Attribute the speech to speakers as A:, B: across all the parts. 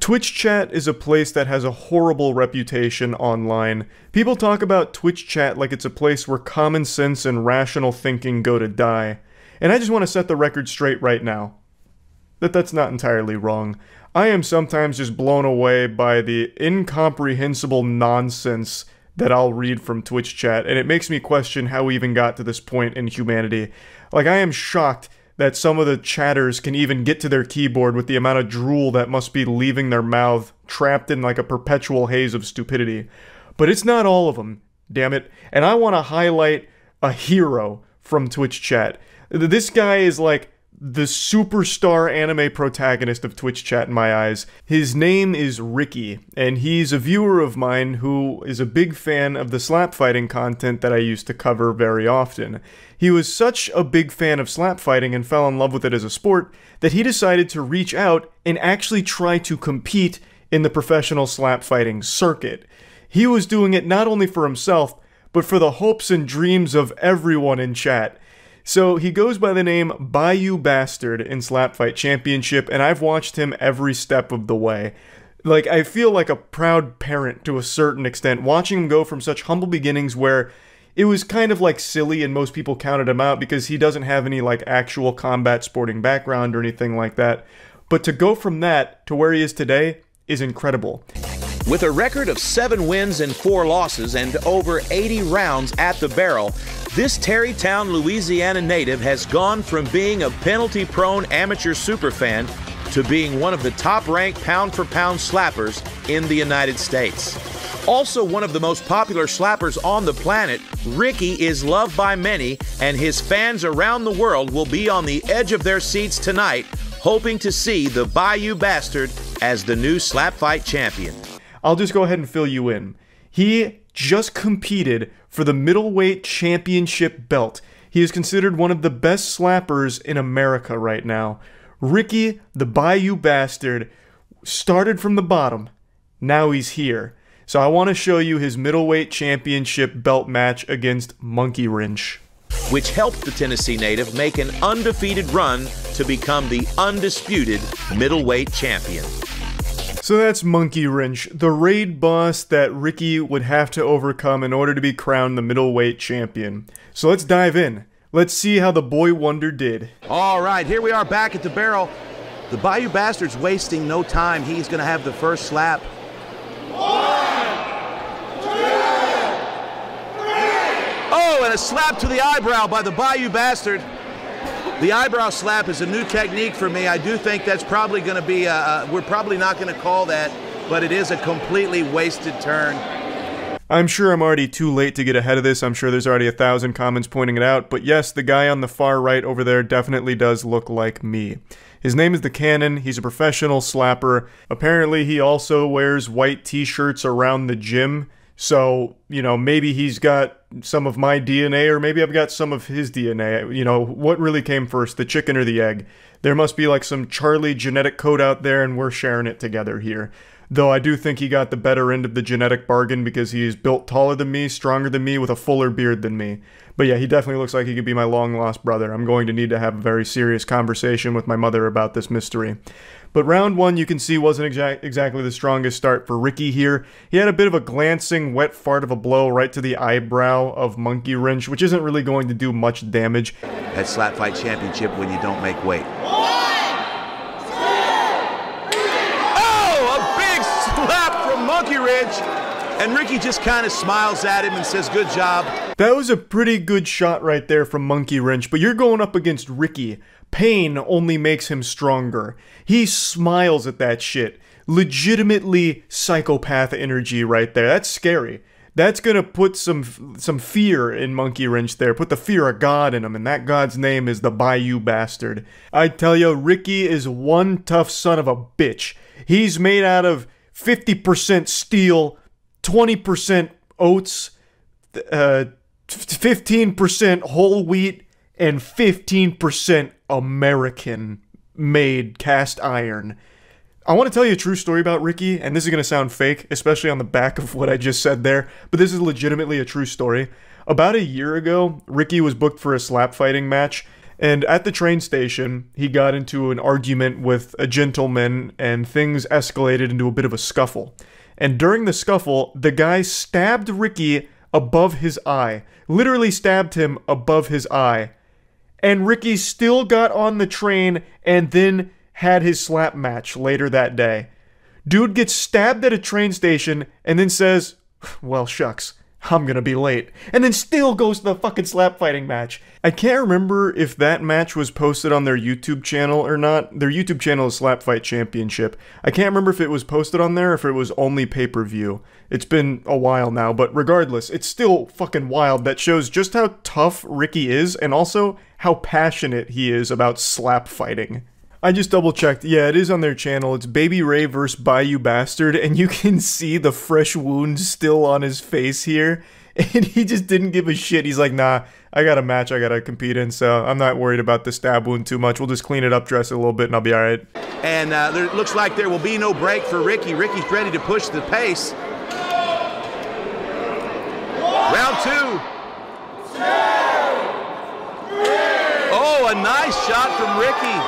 A: Twitch chat is a place that has a horrible reputation online. People talk about Twitch chat like it's a place where common sense and rational thinking go to die. And I just want to set the record straight right now. That's not entirely wrong. I am sometimes just blown away by the incomprehensible nonsense that I'll read from Twitch chat, and it makes me question how we even got to this point in humanity. Like, I am shocked that some of the chatters can even get to their keyboard with the amount of drool that must be leaving their mouth, trapped in like a perpetual haze of stupidity. But it's not all of them, damn it. And I want to highlight a hero from Twitch chat. This guy is like the superstar anime protagonist of Twitch chat in my eyes. His name is Ricky, and he's a viewer of mine who is a big fan of the slap fighting content that I used to cover very often. He was such a big fan of slap fighting and fell in love with it as a sport that he decided to reach out and actually try to compete in the professional slap fighting circuit. He was doing it not only for himself, but for the hopes and dreams of everyone in chat. So he goes by the name Bayou Bastard in Slapfight Championship, and I've watched him every step of the way. Like, I feel like a proud parent to a certain extent, watching him go from such humble beginnings where it was kind of like silly and most people counted him out because he doesn't have any like actual combat sporting background or anything like that. But to go from that to where he is today is incredible.
B: With a record of 7 wins and 4 losses and over 80 rounds at the barrel, this Terrytown, Louisiana native has gone from being a penalty-prone amateur superfan to being one of the top-ranked pound-for-pound slappers in the United States. Also one of the most popular slappers on the planet, Ricky is loved by many, and his fans around the world will be on the edge of their seats tonight, hoping to see the Bayou Bastard as the new slap fight champion.
A: I'll just go ahead and fill you in. He just competed for the middleweight championship belt. He is considered one of the best slappers in America right now. Ricky, the Bayou Bastard, started from the bottom. Now he's here. So I want to show you his middleweight championship belt match against Monkey Wrench,
B: which helped the Tennessee native make an undefeated run to become the undisputed middleweight champion.
A: So that's Monkey Wrench, the raid boss that Ricky would have to overcome in order to be crowned the middleweight champion. So let's dive in. Let's see how the boy wonder did.
C: All right, here we are back at the barrel. The Bayou Bastard's wasting no time. He's going to have the first slap. 1, 2, 3. Oh, and a slap to the eyebrow by the Bayou Bastard. The eyebrow slap is a new technique for me. I do think that's probably going to be, we're probably not going to call that, but it is a completely wasted turn.
A: I'm sure I'm already too late to get ahead of this. I'm sure there's already 1,000 comments pointing it out. But yes, the guy on the far right over there definitely does look like me. His name is The Cannon. He's a professional slapper. Apparently, he also wears white t-shirts around the gym. So, you know, maybe he's got some of my DNA, or maybe I've got some of his DNA. You know, what really came first, the chicken or the egg? There must be like some Charlie genetic code out there, and we're sharing it together here. Though I do think he got the better end of the genetic bargain because he's built taller than me, stronger than me, with a fuller beard than me. But yeah, he definitely looks like he could be my long-lost brother. I'm going to need to have a very serious conversation with my mother about this mystery. But round 1, you can see, wasn't exactly the strongest start for Ricky here. He had a bit of a glancing, wet fart of a blow right to the eyebrow of Monkey Wrench, which isn't really going to do much damage.
C: At Slap Fight Championship when you don't make weight. 1, 2, 3. Oh, a big slap from Monkey Wrench. And Ricky just kind of smiles at him and says, good job.
A: That was a pretty good shot right there from Monkey Wrench, but you're going up against Ricky. Pain only makes him stronger. He smiles at that shit. Legitimately psychopath energy right there. That's scary. That's gonna put some fear in Monkey Wrench there. Put the fear of God in him, and that God's name is the Bayou Bastard. I tell you, Ricky is one tough son of a bitch. He's made out of 50% steel, 20% oats, 15% whole wheat, and 15% American-made cast iron. I want to tell you a true story about Ricky, and this is going to sound fake, especially on the back of what I just said there, but this is legitimately a true story. About a year ago, Ricky was booked for a slap fighting match, And at the train station, he got into an argument with a gentleman, and things escalated into a bit of a scuffle. And during the scuffle, the guy stabbed Ricky above his eye. Literally stabbed him above his eye. And Ricky still got on the train and then had his slap match later that day. Dude gets stabbed at a train station and then says, well, shucks, I'm gonna be late. And then still goes to the fucking slap fighting match. I can't remember if that match was posted on their YouTube channel or not. Their YouTube channel is Slap Fight Championship. I can't remember if it was posted on there or if it was only pay-per-view. It's been a while now, but regardless, it's still fucking wild. That shows just how tough Ricky is and also how passionate he is about slap fighting. I just double checked. Yeah, it is on their channel. It's Baby Ray vs. Bayou Bastard, and you can see the fresh wounds still on his face here. And he just didn't give a shit. He's like, nah, I got a match I gotta compete in, so I'm not worried about the stab wound too much. We'll just clean it up, dress it a little bit, and I'll be alright.
C: And it looks like there will be no break for Ricky. Ricky's ready to push the pace. Round 2. Oh, a nice shot from Ricky.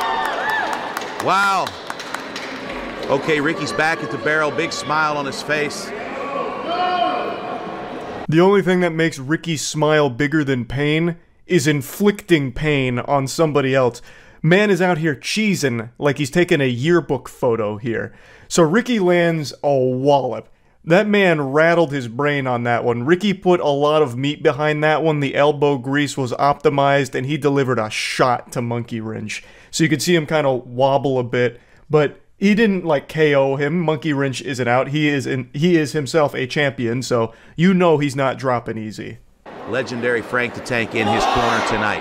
C: Wow. Okay, Ricky's back at the barrel, big smile on his face.
A: The only thing that makes Ricky's smile bigger than pain is inflicting pain on somebody else. Man is out here cheesing like he's taking a yearbook photo here. So Ricky lands a wallop. That man rattled his brain on that one. Ricky put a lot of meat behind that one. The elbow grease was optimized, and he delivered a shot to Monkey Wrench. So you could see him kind of wobble a bit, but he didn't like KO him. Monkey Wrench isn't out. He is himself a champion, so you know he's not dropping easy.
C: Legendary Frank the Tank in his corner tonight.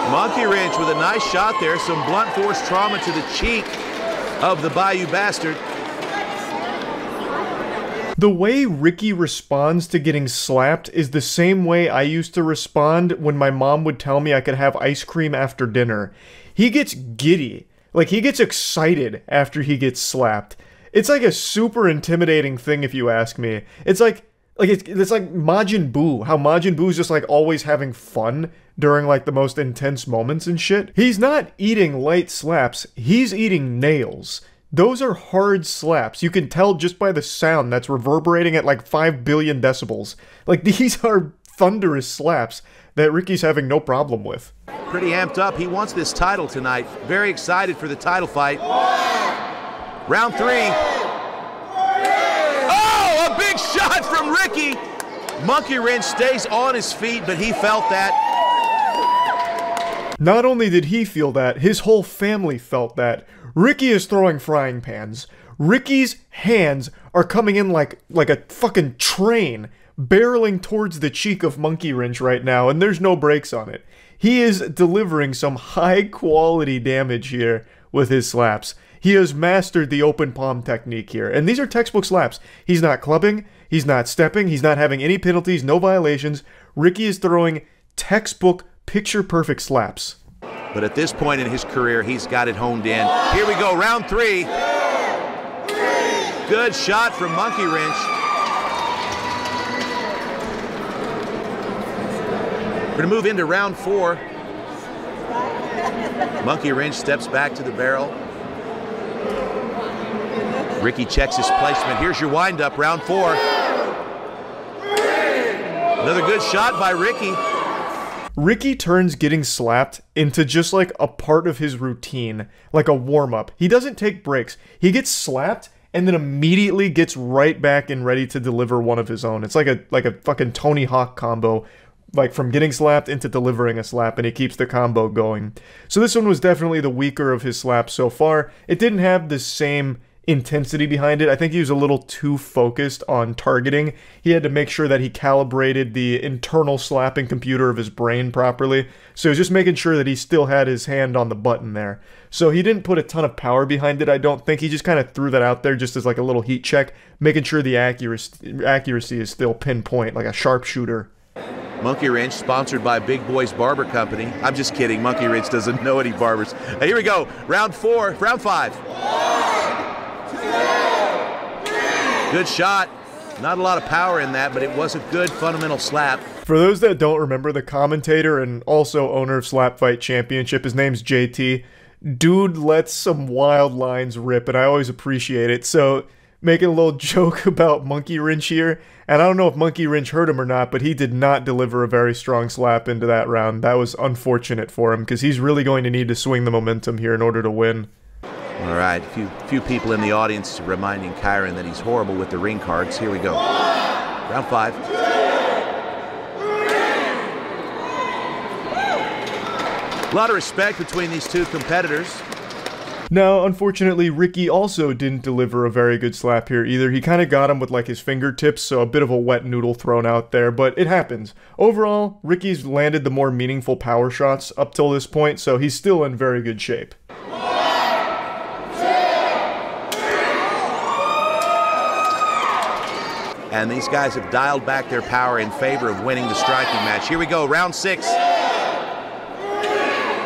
C: Monkey Wrench with a nice shot there. Some blunt force trauma to the cheek of the Bayou Bastard.
A: The way Ricky responds to getting slapped is the same way I used to respond when my mom would tell me I could have ice cream after dinner. He gets giddy. Like, he gets excited after he gets slapped. It's like a super intimidating thing if you ask me. It's like Majin Buu. How Majin Buu's just like always having fun during like the most intense moments and shit. He's not eating light slaps. He's eating nails. Those are hard slaps. You can tell just by the sound that's reverberating at like 5 billion decibels. Like, these are thunderous slaps that Ricky's having no problem with.
C: Pretty amped up. He wants this title tonight. Very excited for the title fight. Round 3. Oh, a big shot from Ricky. Monkey Wrench stays on his feet, but he felt that.
A: Not only did he feel that, his whole family felt that. Ricky is throwing frying pans. Ricky's hands are coming in like a fucking train, barreling towards the cheek of Monkey Wrench right now, and there's no brakes on it. He is delivering some high-quality damage here with his slaps. He has mastered the open palm technique here, and these are textbook slaps. He's not clubbing, he's not stepping, he's not having any penalties, no violations. Ricky is throwing textbook picture-perfect slaps.
C: But at this point in his career, he's got it honed in. Here we go, round 3. Good shot from Monkey Wrench. We're gonna move into round 4. Monkey Wrench steps back to the barrel. Ricky checks his placement. Here's your windup, round 4. Another good shot by Ricky.
A: Ricky turns getting slapped into just like a part of his routine, like a warm-up. He doesn't take breaks. He gets slapped and then immediately gets right back and ready to deliver one of his own. It's like a fucking Tony Hawk combo, like from getting slapped into delivering a slap, and he keeps the combo going. So this one was definitely the weaker of his slaps so far. It didn't have the same intensity behind it. I think he was a little too focused on targeting. He had to make sure that he calibrated the internal slapping computer of his brain properly. So he was just making sure that he still had his hand on the button there. So he didn't put a ton of power behind it, I don't think. He just kind of threw that out there just as like a little heat check, making sure the accuracy is still pinpoint, like a sharpshooter.
C: Monkey Wrench, sponsored by Big Boy's Barber Company. I'm just kidding. Monkey Wrench doesn't know any barbers. Here we go. Round 4, round 5. Good shot. Not a lot of power in that, but it was a good fundamental slap.
A: For those that don't remember, the commentator and also owner of Slap Fight Championship, his name's JT. Dude lets some wild lines rip, and I always appreciate it. So, making a little joke about Monkey Wrench here, and I don't know if Monkey Wrench hurt him or not, but he did not deliver a very strong slap into that round. That was unfortunate for him, because he's really going to need to swing the momentum here in order to win.
C: All right, few people in the audience reminding Kyron that he's horrible with the ring cards. Here we go. Round 5. A lot of respect between these two competitors.
A: Now, unfortunately, Ricky also didn't deliver a very good slap here either. He kind of got him with like his fingertips, so a bit of a wet noodle thrown out there, but it happens. Overall, Ricky's landed the more meaningful power shots up till this point, so he's still in very good shape.
C: And these guys have dialed back their power in favor of winning the striking match. Here we go, round 6.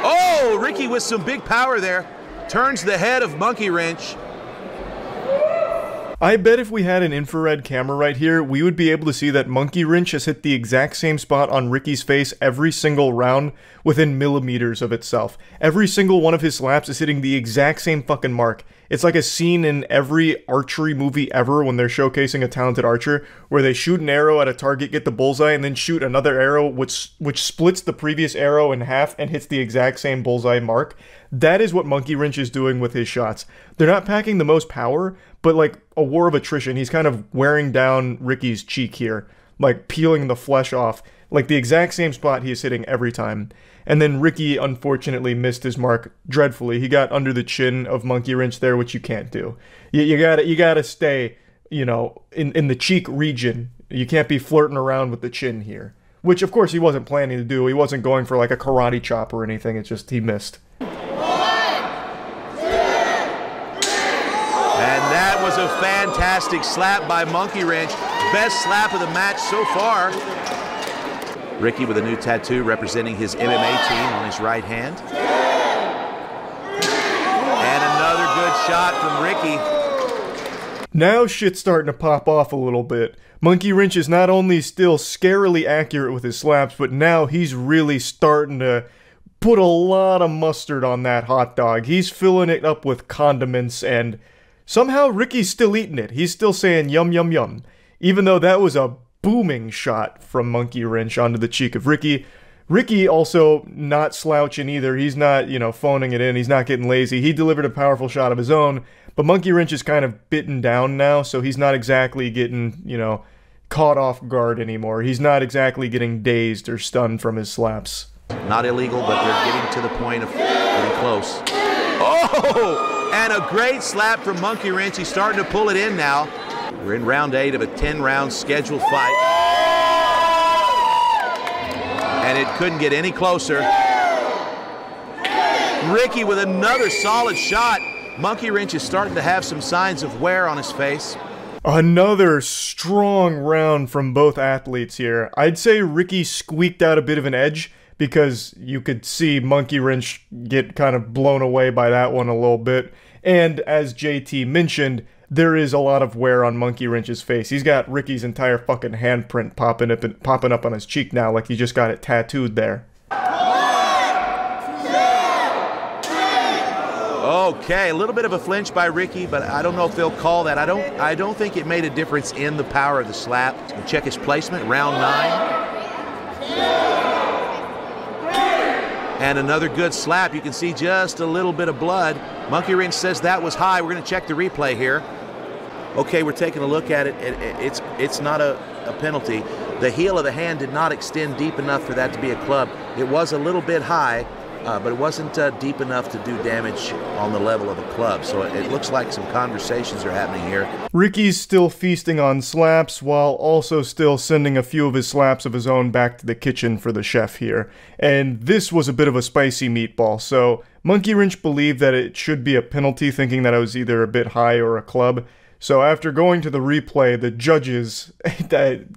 C: Oh, Ricky with some big power there. Turns the head of Monkey Wrench.
A: I bet if we had an infrared camera right here, we would be able to see that Monkey Wrench has hit the exact same spot on Ricky's face every single round within millimeters of itself. Every single one of his slaps is hitting the exact same fucking mark. It's like a scene in every archery movie ever when they're showcasing a talented archer, where they shoot an arrow at a target, get the bullseye, and then shoot another arrow which splits the previous arrow in half and hits the exact same bullseye mark. That is what Monkey Wrench is doing with his shots. They're not packing the most power, but like a war of attrition, he's kind of wearing down Ricky's cheek here, like peeling the flesh off, like the exact same spot he is hitting every time. And then Ricky unfortunately missed his mark dreadfully. He got under the chin of Monkey Wrench there, which you can't do. You gotta stay, you know, in the cheek region. You can't be flirting around with the chin here. Which of course he wasn't planning to do. He wasn't going for like a karate chop or anything. It's just he missed.
C: And that was a fantastic slap by Monkey Wrench. Best slap of the match so far. Ricky with a new tattoo representing his MMA team on his right hand. And another good shot from Ricky.
A: Now shit's starting to pop off a little bit. Monkey Wrench is not only still scarily accurate with his slaps, but now he's really starting to put a lot of mustard on that hot dog. He's filling it up with condiments, and somehow Ricky's still eating it. He's still saying yum yum yum. Even though that was a booming shot from Monkey Wrench onto the cheek of Ricky. Ricky also not slouching either. He's not, you know, phoning it in. He's not getting lazy. He delivered a powerful shot of his own, but Monkey Wrench is kind of bitten down now, so he's not exactly getting, you know, caught off guard anymore. He's not exactly getting dazed or stunned from his slaps.
C: Not illegal, but they're getting to the point of getting close. Oh! And a great slap from Monkey Wrench. He's starting to pull it in now. We're in round 8 of a 10-round scheduled fight. And it couldn't get any closer. Ricky with another solid shot. Monkey Wrench is starting to have some signs of wear on his face.
A: Another strong round from both athletes here. I'd say Ricky squeaked out a bit of an edge, because you could see Monkey Wrench get kind of blown away by that one a little bit. And as JT mentioned, there is a lot of wear on Monkey Wrench's face. He's got Ricky's entire fucking handprint popping up on his cheek now, like he just got it tattooed there.
C: Okay, a little bit of a flinch by Ricky, but I don't know if they'll call that. I don't think it made a difference in the power of the slap. We'll check his placement, round 9. And another good slap. You can see just a little bit of blood. Monkey Wrench says that was high. We're going to check the replay here. Okay, we're taking a look at it. It's not a penalty. The heel of the hand did not extend deep enough for that to be a club. It was a little bit high, but it wasn't deep enough to do damage on the level of a club. So it looks like some conversations are happening here.
A: Ricky's still feasting on slaps, while also still sending a few of his slaps of his own back to the kitchen for the chef here. And this was a bit of a spicy meatball, so Monkey Wrench believed that it should be a penalty, thinking that it was either a bit high or a club. So after going to the replay, the judges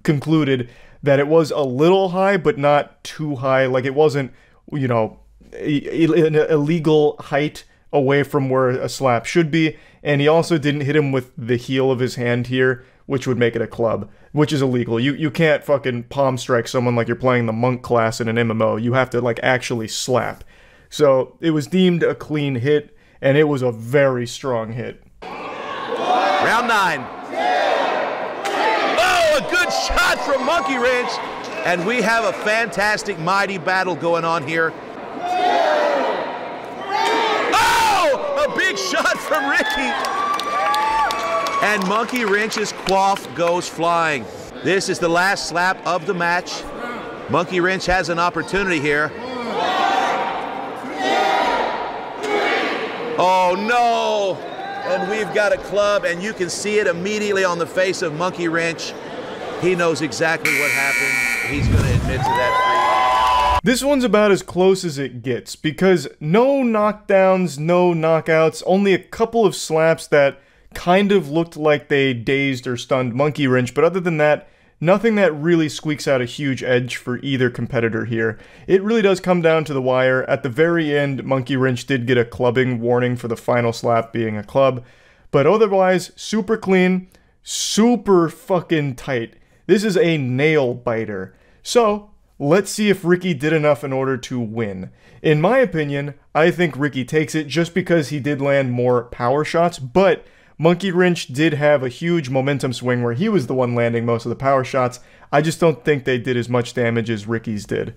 A: concluded that it was a little high, but not too high. Like, it wasn't, you know, an illegal height away from where a slap should be. And he also didn't hit him with the heel of his hand here, which would make it a club, which is illegal. You can't fucking palm strike someone like you're playing the monk class in an MMO. You have to like actually slap. So it was deemed a clean hit, and it was a very strong hit.
C: Round 9. Oh, a good shot from Monkey Wrench. And we have a fantastic, mighty battle going on here. Oh, a big shot from Ricky. And Monkey Wrench's quaff goes flying. This is the last slap of the match. Monkey Wrench has an opportunity here. Oh no! And we've got a club, and you can see it immediately on the face of Monkey Wrench. He knows exactly what happened. He's going to admit to that.
A: This one's about as close as it gets, because no knockdowns, no knockouts, only a couple of slaps that kind of looked like they dazed or stunned Monkey Wrench, but other than that, nothing that really squeaks out a huge edge for either competitor here. It really does come down to the wire. At the very end, Monkey Wrench did get a clubbing warning for the final slap being a club, but otherwise, super clean, super fucking tight. This is a nail biter. So, let's see if Ricky did enough in order to win. In my opinion, I think Ricky takes it just because he did land more power shots, but Monkey Wrench did have a huge momentum swing where he was the one landing most of the power shots. I just don't think they did as much damage as Ricky's did.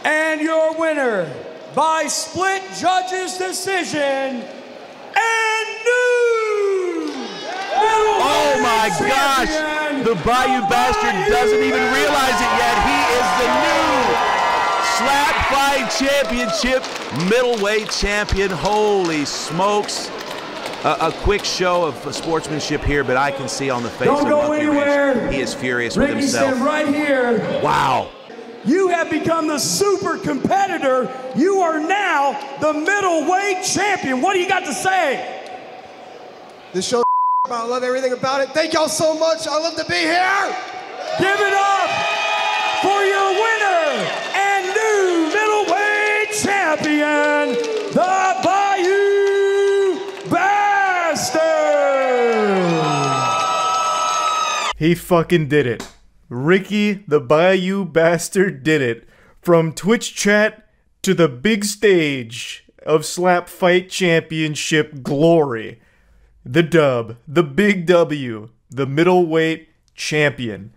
D: And your winner, by split judges' decision, and new
C: Oh my gosh! The Bayou Bastard doesn't even realize it yet. He is the new Slap Fight Championship middleweight champion. Holy smokes. A quick show of sportsmanship here, but I can see on the face of Monkey Wrench, he is furious with himself.
D: Stand right here.
C: Wow.
D: You have become the super competitor. You are now the middleweight champion. What do you got to say?
E: This show I love everything about it. Thank y'all so much. I love to be here.
D: Give it up for your winner and new middleweight champion, the Bayou Bastard.
A: He fucking did it. Ricky the Bayou Bastard did it. From Twitch chat to the big stage of Slap Fight Championship glory. The dub, the big W, the middleweight champion.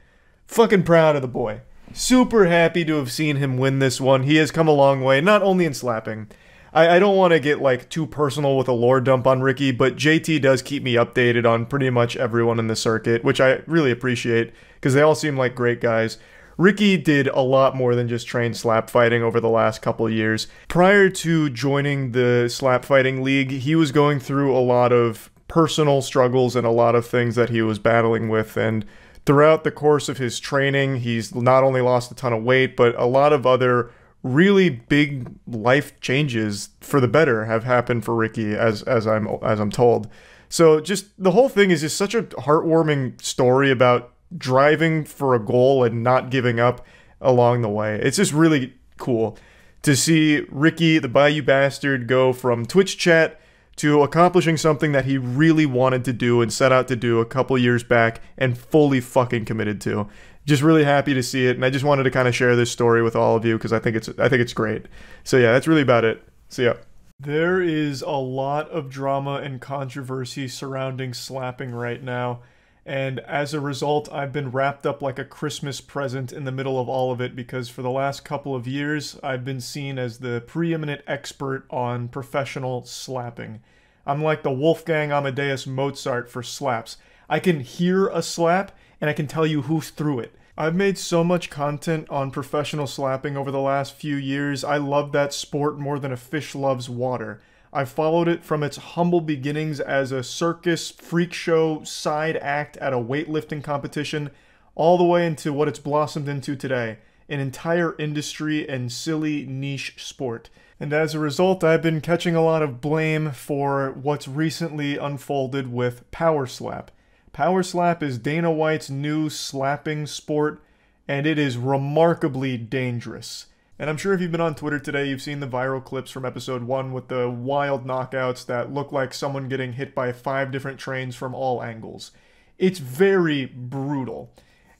A: Fucking proud of the boy. Super happy to have seen him win this one. He has come a long way, not only in slapping. I don't want to get like too personal with a lore dump on Ricky, but JT does keep me updated on pretty much everyone in the circuit, which I really appreciate, because they all seem like great guys. Ricky did a lot more than just train slap fighting over the last couple years. Prior to joining the slap fighting league, he was going through a lot of personal struggles and a lot of things that he was battling with, and throughout the course of his training, he's not only lost a ton of weight, but a lot of other really big life changes for the better have happened for Ricky, as I'm told. So just the whole thing is just such a heartwarming story about driving for a goal and not giving up along the way. It's just really cool to see Ricky the Bayou Bastard go from Twitch chat to accomplishing something that he really wanted to do and set out to do a couple years back and fully fucking committed to. Just really happy to see it, and I just wanted to kind of share this story with all of you because I think it's great. So yeah, that's really about it. So yeah. There is a lot of drama and controversy surrounding slapping right now, and as a result, I've been wrapped up like a Christmas present in the middle of all of it because for the last couple of years, I've been seen as the preeminent expert on professional slapping. I'm like the Wolfgang Amadeus Mozart for slaps. I can hear a slap, and I can tell you who threw it. I've made so much content on professional slapping over the last few years. I love that sport more than a fish loves water. I followed it from its humble beginnings as a circus freak show side act at a weightlifting competition, all the way into what it's blossomed into today, an entire industry and silly niche sport. And as a result, I've been catching a lot of blame for what's recently unfolded with Power Slap. Power Slap is Dana White's new slapping sport, and it is remarkably dangerous. And I'm sure if you've been on Twitter today, you've seen the viral clips from episode 1 with the wild knockouts that look like someone getting hit by 5 different trains from all angles. It's very brutal.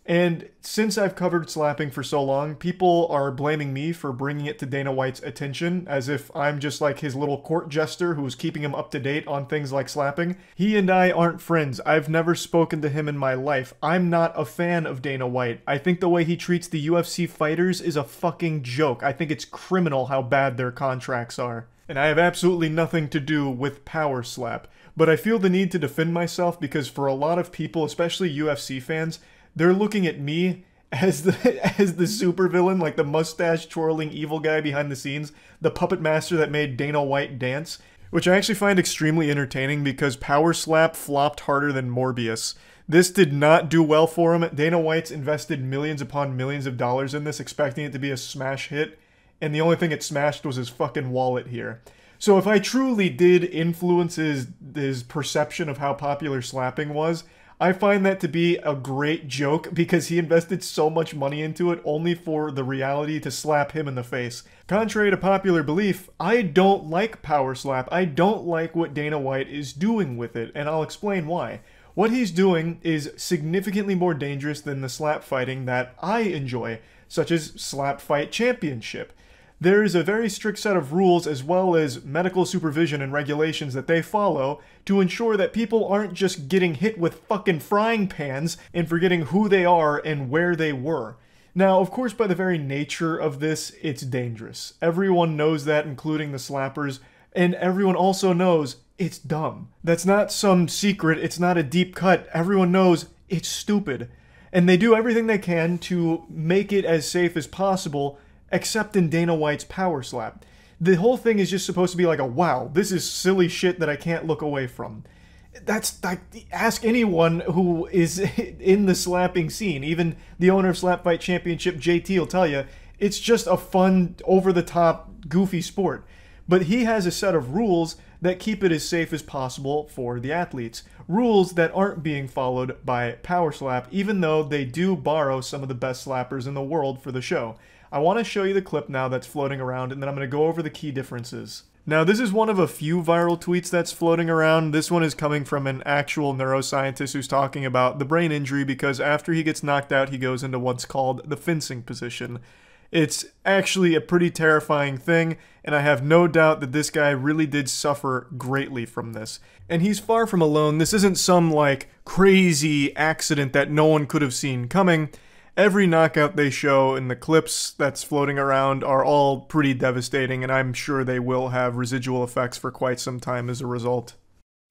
A: And since I've covered slapping for so long, people are blaming me for bringing it to Dana White's attention, as if I'm just like his little court jester who's keeping him up to date on things like slapping. He and I aren't friends. I've never spoken to him in my life. I'm not a fan of Dana White. I think the way he treats the UFC fighters is a fucking joke. I think it's criminal how bad their contracts are. And I have absolutely nothing to do with Power Slap. But I feel the need to defend myself because for a lot of people, especially UFC fans, they're looking at me as the supervillain, like the mustache-twirling evil guy behind the scenes, the puppet master that made Dana White dance, which I actually find extremely entertaining because Power Slap flopped harder than Morbius. This did not do well for him. Dana White's invested millions upon millions of dollars in this, expecting it to be a smash hit, and the only thing it smashed was his fucking wallet here. So if I truly did influence his perception of how popular slapping was, I find that to be a great joke because he invested so much money into it only for the reality to slap him in the face. Contrary to popular belief, I don't like Power Slap. I don't like what Dana White is doing with it, and I'll explain why. What he's doing is significantly more dangerous than the slap fighting that I enjoy, such as Slap Fight Championship. There is a very strict set of rules as well as medical supervision and regulations that they follow to ensure that people aren't just getting hit with fucking frying pans and forgetting who they are and where they were. Now, of course, by the very nature of this, it's dangerous. Everyone knows that, including the slappers, and everyone also knows it's dumb. That's not some secret, it's not a deep cut. Everyone knows it's stupid. And they do everything they can to make it as safe as possible, except in Dana White's Power Slap. The whole thing is just supposed to be like a, wow, this is silly shit that I can't look away from. That's like, ask anyone who is in the slapping scene. Even the owner of Slap Fight Championship, JT, will tell you, it's just a fun, over-the-top, goofy sport. But he has a set of rules that keep it as safe as possible for the athletes. Rules that aren't being followed by Power Slap, even though they do borrow some of the best slappers in the world for the show. I want to show you the clip now that's floating around, and then I'm going to go over the key differences. Now, this is one of a few viral tweets that's floating around. This one is coming from an actual neuroscientist who's talking about the brain injury because after he gets knocked out, he goes into what's called the fencing position. It's actually a pretty terrifying thing, and I have no doubt that this guy really did suffer greatly from this. And he's far from alone. This isn't some, like, crazy accident that no one could have seen coming. Every knockout they show in the clips that's floating around are all pretty devastating, and I'm sure they will have residual effects for quite some time as a result.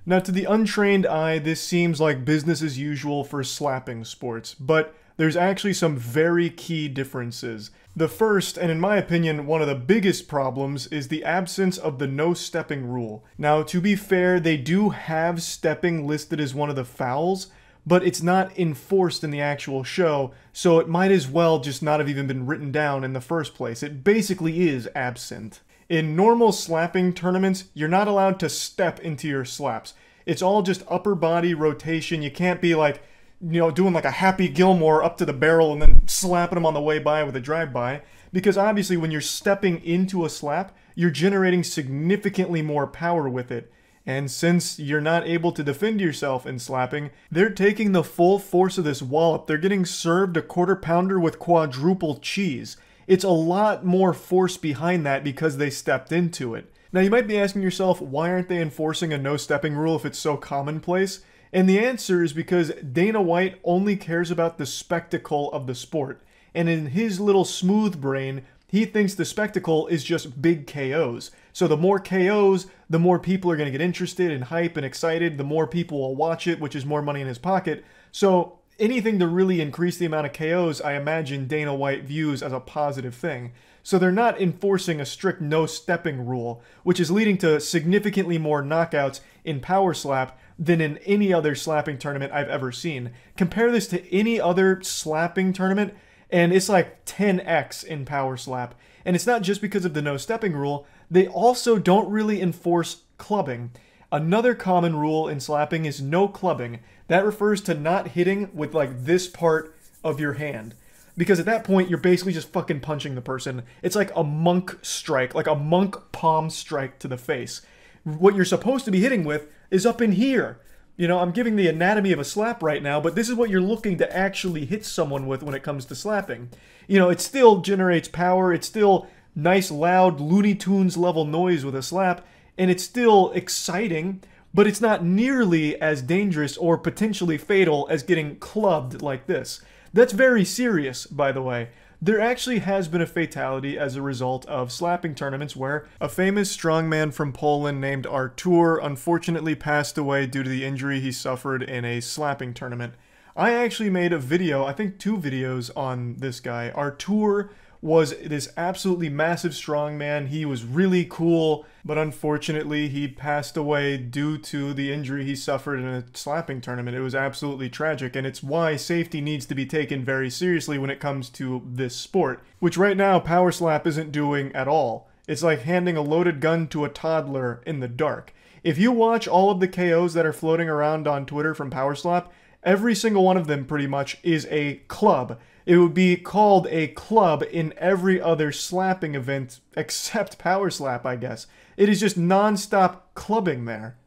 A: Now, to the untrained eye, this seems like business as usual for slapping sports, but there's actually some very key differences. The first, and in my opinion, one of the biggest problems, is the absence of the no-stepping rule. Now, to be fair, they do have stepping listed as one of the fouls, but it's not enforced in the actual show, so it might as well just not have even been written down in the first place. It basically is absent. In normal slapping tournaments, you're not allowed to step into your slaps. It's all just upper body rotation. You can't be like, you know, doing like a Happy Gilmore up to the barrel and then slapping him on the way by with a drive-by. Because obviously when you're stepping into a slap, you're generating significantly more power with it. And since you're not able to defend yourself in slapping, they're taking the full force of this wallop. They're getting served a quarter pounder with quadruple cheese. It's a lot more force behind that because they stepped into it. Now you might be asking yourself, why aren't they enforcing a no-stepping rule if it's so commonplace? And the answer is because Dana White only cares about the spectacle of the sport. And in his little smooth brain, he thinks the spectacle is just big KOs. So the more KOs, the more people are going to get interested and hype and excited, the more people will watch it, which is more money in his pocket. So anything to really increase the amount of KOs, I imagine Dana White views as a positive thing. So they're not enforcing a strict no-stepping rule, which is leading to significantly more knockouts in Power Slap than in any other slapping tournament I've ever seen. Compare this to any other slapping tournament, and it's like 10x in Power Slap. And it's not just because of the no-stepping rule, they also don't really enforce clubbing. Another common rule in slapping is no clubbing. That refers to not hitting with like this part of your hand. Because at that point, you're basically just fucking punching the person. It's like a monk strike, like a monk palm strike to the face. What you're supposed to be hitting with is up in here. You know, I'm giving the anatomy of a slap right now, but this is what you're looking to actually hit someone with when it comes to slapping. You know, it still generates power, it's still nice, loud, Looney Tunes level noise with a slap, and it's still exciting, but it's not nearly as dangerous or potentially fatal as getting clubbed like this. That's very serious, by the way. There actually has been a fatality as a result of slapping tournaments where a famous strongman from Poland named Artur unfortunately passed away due to the injury he suffered in a slapping tournament. I actually made a video, I think 2 videos on this guy. Artur was this absolutely massive strongman. He was really cool, but unfortunately he passed away due to the injury he suffered in a slapping tournament. It was absolutely tragic, and it's why safety needs to be taken very seriously when it comes to this sport, which right now Power Slap isn't doing at all. It's like handing a loaded gun to a toddler in the dark. If you watch all of the KOs that are floating around on Twitter from Power Slap, every single one of them pretty much is a club. It would be called a club in every other slapping event except Power Slap, I guess. It is just non-stop clubbing there.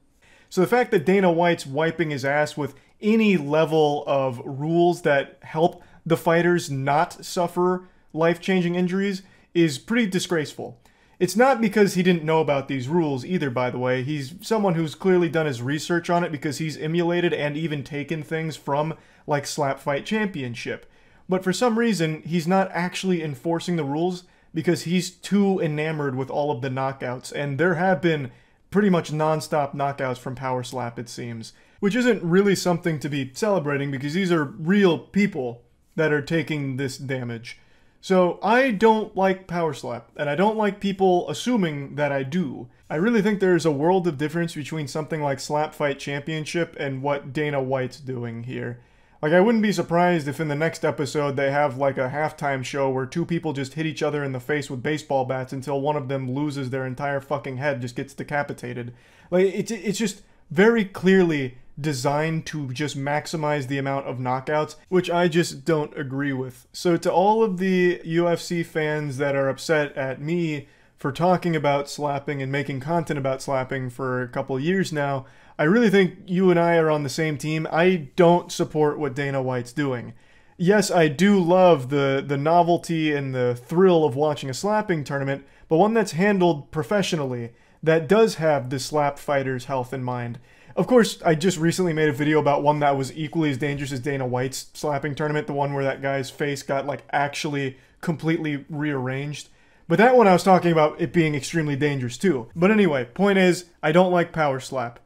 A: So the fact that Dana White's wiping his ass with any level of rules that help the fighters not suffer life-changing injuries is pretty disgraceful. It's not because he didn't know about these rules either, by the way. He's someone who's clearly done his research on it because he's emulated and even taken things from, like, Slap Fight Championship. But for some reason, he's not actually enforcing the rules because he's too enamored with all of the knockouts. And there have been pretty much non-stop knockouts from Power Slap, it seems. Which isn't really something to be celebrating because these are real people that are taking this damage. So I don't like Power Slap, and I don't like people assuming that I do. I really think there's a world of difference between something like Slap Fight Championship and what Dana White's doing here. Like, I wouldn't be surprised if in the next episode they have, like, a halftime show where 2 people just hit each other in the face with baseball bats until one of them loses their entire fucking head, just gets decapitated. Like, it's just very clearly designed to just maximize the amount of knockouts, which I just don't agree with. So to all of the UFC fans that are upset at me for talking about slapping and making content about slapping for a couple years now, I really think you and I are on the same team. I don't support what Dana White's doing. Yes, I do love the novelty and the thrill of watching a slapping tournament, but one that's handled professionally, that does have the slap fighter's health in mind. Of course, I just recently made a video about one that was equally as dangerous as Dana White's slapping tournament, the one where that guy's face got, like, actually completely rearranged. But that one I was talking about it being extremely dangerous too. But anyway, point is, I don't like Power Slap.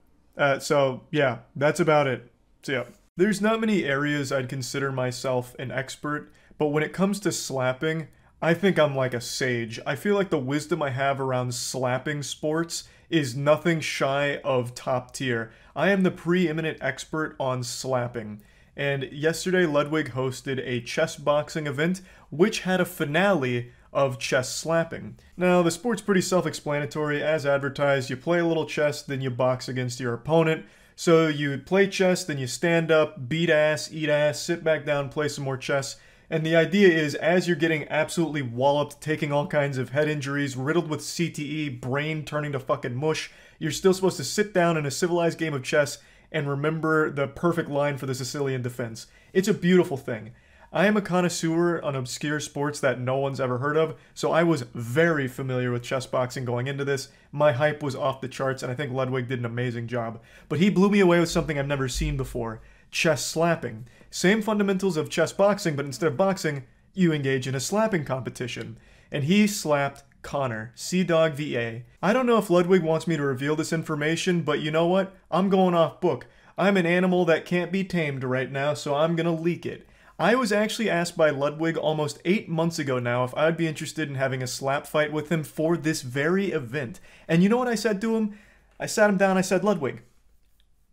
A: So yeah, that's about it. So yeah. There's not many areas I'd consider myself an expert, but when it comes to slapping, I think I'm like a sage. I feel like the wisdom I have around slapping sports is nothing shy of top tier. I am the preeminent expert on slapping. And yesterday Ludwig hosted a chess boxing event, which had a finale of chess slapping. Now, the sport's pretty self-explanatory. As advertised, you play a little chess, then you box against your opponent. So you play chess, then you stand up, beat ass, eat ass, sit back down, play some more chess. And the idea is, as you're getting absolutely walloped, taking all kinds of head injuries, riddled with CTE, brain turning to fucking mush, you're still supposed to sit down in a civilized game of chess and remember the perfect line for the Sicilian defense. It's a beautiful thing. I am a connoisseur on obscure sports that no one's ever heard of, so I was very familiar with chess boxing going into this. My hype was off the charts, and I think Ludwig did an amazing job. But he blew me away with something I've never seen before: chess slapping. Same fundamentals of chess boxing, but instead of boxing, you engage in a slapping competition. And he slapped Connor, Sea-Dog VA. I don't know if Ludwig wants me to reveal this information, but you know what? I'm going off book. I'm an animal that can't be tamed right now, so I'm gonna leak it. I was actually asked by Ludwig almost 8 months ago now if I'd be interested in having a slap fight with him for this very event. And you know what I said to him? I sat him down, I said, Ludwig,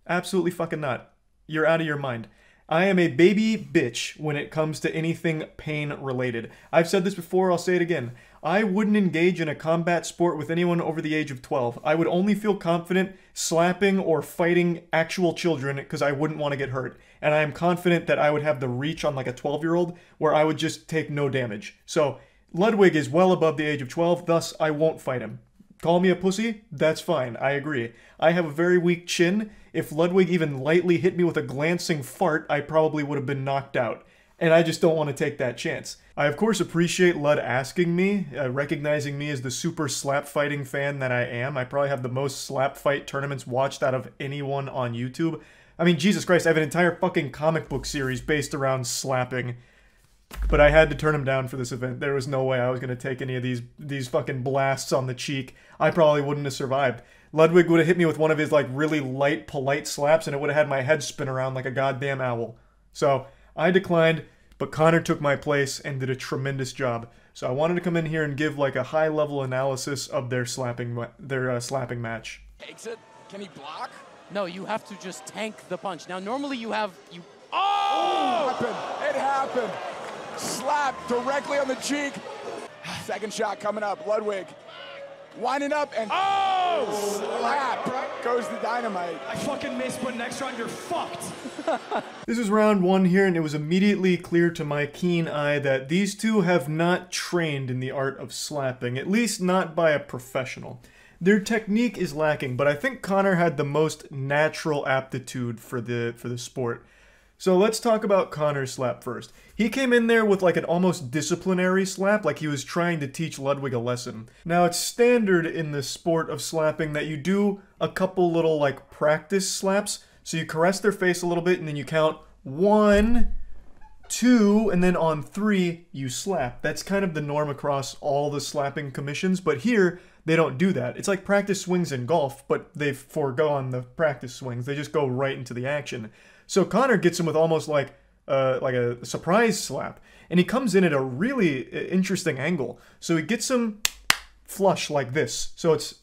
A: absolutely fucking not. You're out of your mind. I am a baby bitch when it comes to anything pain related. I've said this before, I'll say it again. I wouldn't engage in a combat sport with anyone over the age of 12. I would only feel confident slapping or fighting actual children because I wouldn't want to get hurt. And I am confident that I would have the reach on like a 12-year-old where I would just take no damage. So Ludwig is well above the age of 12, thus I won't fight him. Call me a pussy? That's fine, I agree. I have a very weak chin. if Ludwig even lightly hit me with a glancing fart, I probably would have been knocked out. And I just don't want to take that chance. I of course appreciate Lud asking me, recognizing me as the super slap fighting fan that I am. I probably have the most slap fight tournaments watched out of anyone on YouTube. I mean, Jesus Christ, I have an entire fucking comic book series based around slapping. But I had to turn him down for this event. There was no way I was going to take any of these fucking blasts on the cheek. I probably wouldn't have survived. Ludwig would have hit me with one of his like really light, polite slaps and it would have had my head spin around like a goddamn owl. So I declined, but Connor took my place and did a tremendous job. So I wanted to come in here and give like a high-level analysis of their slapping match.
F: Takes it. Can he block?
G: No, you have to just tank the punch. Now, normally you have...
F: Oh! It happened. Slap directly on the cheek. Second shot coming up. Ludwig winding up and slap goes the dynamite.
D: I fucking missed, but next round you're fucked.
A: This is round one here, and it was immediately clear to my keen eye that these two have not trained in the art of slapping, at least not by a professional. Their technique is lacking, but I think Connor had the most natural aptitude for the sport. So let's talk about Connor's slap first. He came in there with like an almost disciplinary slap, like he was trying to teach Ludwig a lesson. Now it's standard in the sport of slapping that you do a couple little like practice slaps. So you caress their face a little bit and then you count 1, 2, and then on 3 you slap. That's kind of the norm across all the slapping commissions, but here they don't do that. It's like practice swings in golf, but they've foregone the practice swings. They just go right into the action. So Connor gets him with almost like a surprise slap. And he comes in at a really interesting angle. So he gets him flush like this. So it's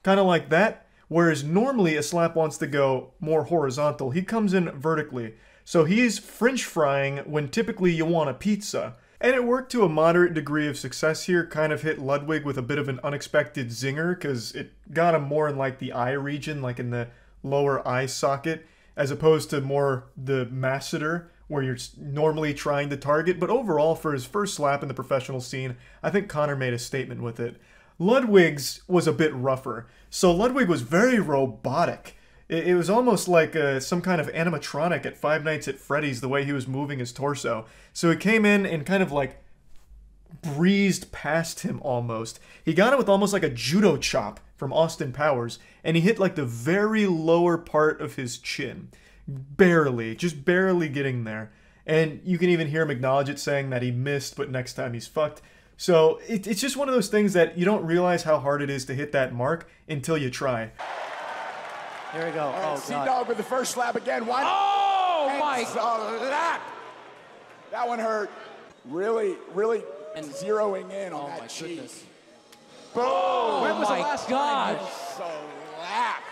A: kind of like that. Whereas normally a slap wants to go more horizontal. He comes in vertically. So he's French frying when typically you want a pizza. And it worked to a moderate degree of success here. Kind of hit Ludwig with a bit of an unexpected zinger because it got him more in like the eye region, like in the lower eye socket, as opposed to more the masseter, where you're normally trying to target. But overall, for his first slap in the professional scene, I think Connor made a statement with it. Ludwig's was a bit rougher. So Ludwig was very robotic. It was almost like some kind of animatronic at Five Nights at Freddy's, the way he was moving his torso. So he came in and kind of like breezed past him almost. He got it with almost like a judo chop from Austin Powers, and he hit like the very lower part of his chin. Barely, just barely getting there. And you can even hear him acknowledge it, saying that he missed, but next time he's fucked. So it's just one of those things that you don't realize how hard it is to hit that mark until you try.
G: Here we go.
F: All right,
G: Oh,
F: Sea
G: God.
F: Dog with the first slap again. One.
G: Oh, my.
F: Slap. That one hurt. Really
G: And-
F: zeroing in on
G: Oh,
F: that
G: my
F: cheek.
G: goodness.
F: Boom.
G: When was the last time you
F: Slap.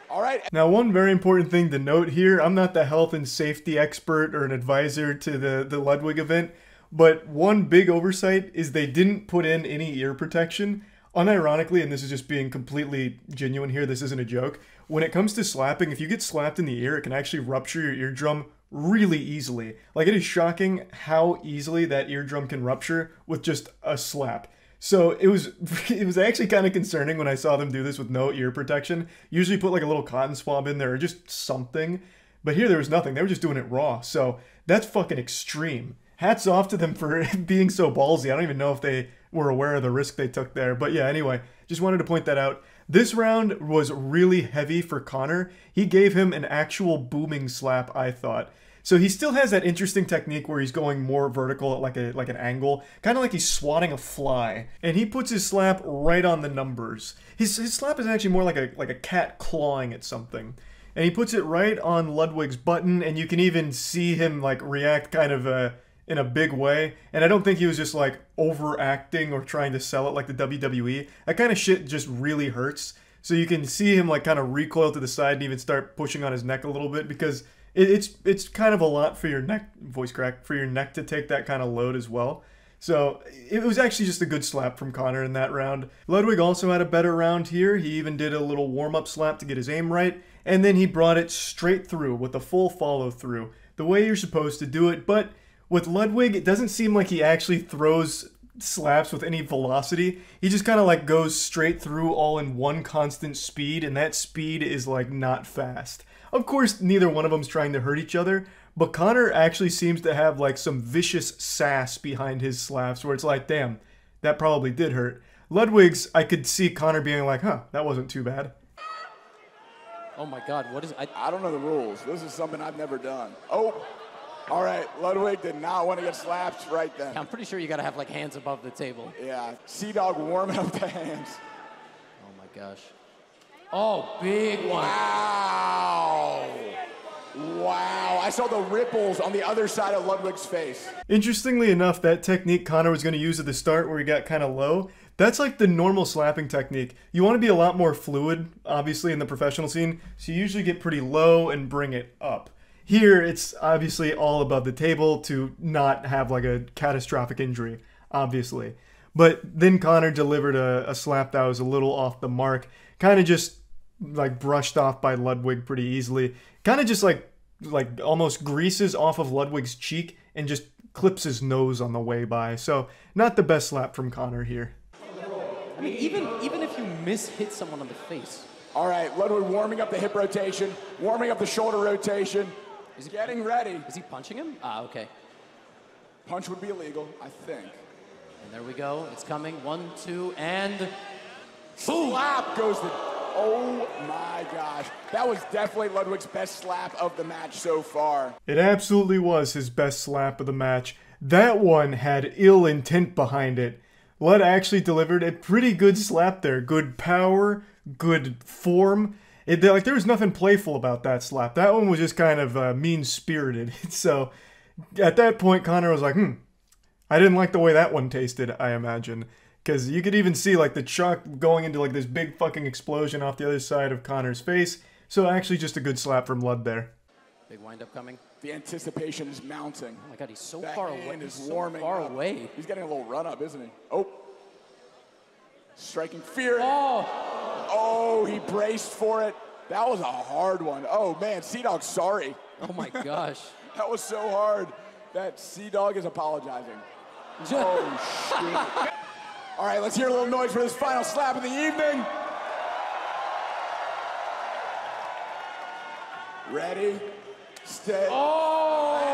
F: All right.
A: Now, one very important thing to note here, I'm not the health and safety expert or an advisor to the Ludwig event, but one big oversight is they didn't put in any ear protection. Unironically, and this is just being completely genuine here, this isn't a joke, when it comes to slapping, if you get slapped in the ear, it can actually rupture your eardrum really easily. Like, it is shocking how easily that eardrum can rupture with just a slap. So it was actually kind of concerning when I saw them do this with no ear protection. Usually put like a little cotton swab in there or just something. But here there was nothing. They were just doing it raw. So that's fucking extreme. Hats off to them for being so ballsy. I don't even know if they were aware of the risk they took there. But yeah, anyway, just wanted to point that out. This round was really heavy for Connor. He gave him an actual booming slap, I thought. So he still has that interesting technique where he's going more vertical at like an angle, kind of like he's swatting a fly. And he puts his slap right on the numbers. His slap is actually more like a cat clawing at something. And he puts it right on Ludwig's button, and you can even see him like react kind of in a big way. And I don't think he was just like overacting or trying to sell it like the WWE. That kind of shit just really hurts. So you can see him like kind of recoil to the side and even start pushing on his neck a little bit, because it's kind of a lot for your neck, voice crack, for your neck to take that kind of load as well. So it was actually just a good slap from Connor in that round. Ludwig also had a better round here. He even did a little warm-up slap to get his aim right, and then he brought it straight through with a full follow-through, the way you're supposed to do it. But with Ludwig, it doesn't seem like he actually throws slaps with any velocity. He just kind of like goes straight through all in one constant speed, and that speed is like not fast. Of course, neither one of them's trying to hurt each other, but Conor actually seems to have like some vicious sass behind his slaps where it's like, damn, that probably did hurt. Ludwig's, I could see Conor being like, huh, that wasn't too bad.
G: Oh my God, what is
F: I don't know the rules. This is something I've never done. Oh, all right. Ludwig did not want to get slapped right then.
G: I'm pretty sure you got to have like hands above the table.
F: Yeah, Sea-Dog warming up the hands.
G: Oh my gosh. Oh, big one.
F: Wow. Wow. I saw the ripples on the other side of Ludwig's face.
A: Interestingly enough, that technique Conor was going to use at the start where he got kind of low, that's like the normal slapping technique. You want to be a lot more fluid, obviously, in the professional scene, so you usually get pretty low and bring it up. Here, it's obviously all above the table to not have like a catastrophic injury, obviously. But then Conor delivered a slap that was a little off the mark, kind of just like brushed off by Ludwig pretty easily. Kind of just like almost greases off of Ludwig's cheek and just clips his nose on the way by. So not the best slap from Conor here.
G: I mean, even if you hit someone on the face.
F: All right, Ludwig warming up the hip rotation, warming up the shoulder rotation. Is he getting ready?
G: Is he punching him? Ah, okay.
F: Punch would be illegal, I think.
G: And there we go. It's coming. 1, 2, and
F: slap goes the. Oh my gosh. That was definitely Ludwig's best slap of the match so far.
A: It absolutely was his best slap of the match. That one had ill intent behind it. Lud actually delivered a pretty good slap there. Good power, good form. There was nothing playful about that slap. That one was just kind of mean-spirited. So at that point, Conor was like, I didn't like the way that one tasted, I imagine. Because you could even see like the chalk going into like this big fucking explosion off the other side of Conor's face. So actually just a good slap from Lud there.
G: Big windup coming.
F: The anticipation is mounting.
G: Oh my God, he's so
F: that
G: far away.
F: He's
G: warming so far away.
F: He's getting a little run up, isn't he? Oh. Striking fear. Oh, he braced for it. That was a hard one. Oh man, Sea-Dog, sorry.
G: Oh my gosh.
F: That was so hard that Sea-Dog is apologizing. Oh shit. All right, let's hear a little noise for this final slap of the evening. Ready, steady.
G: Oh!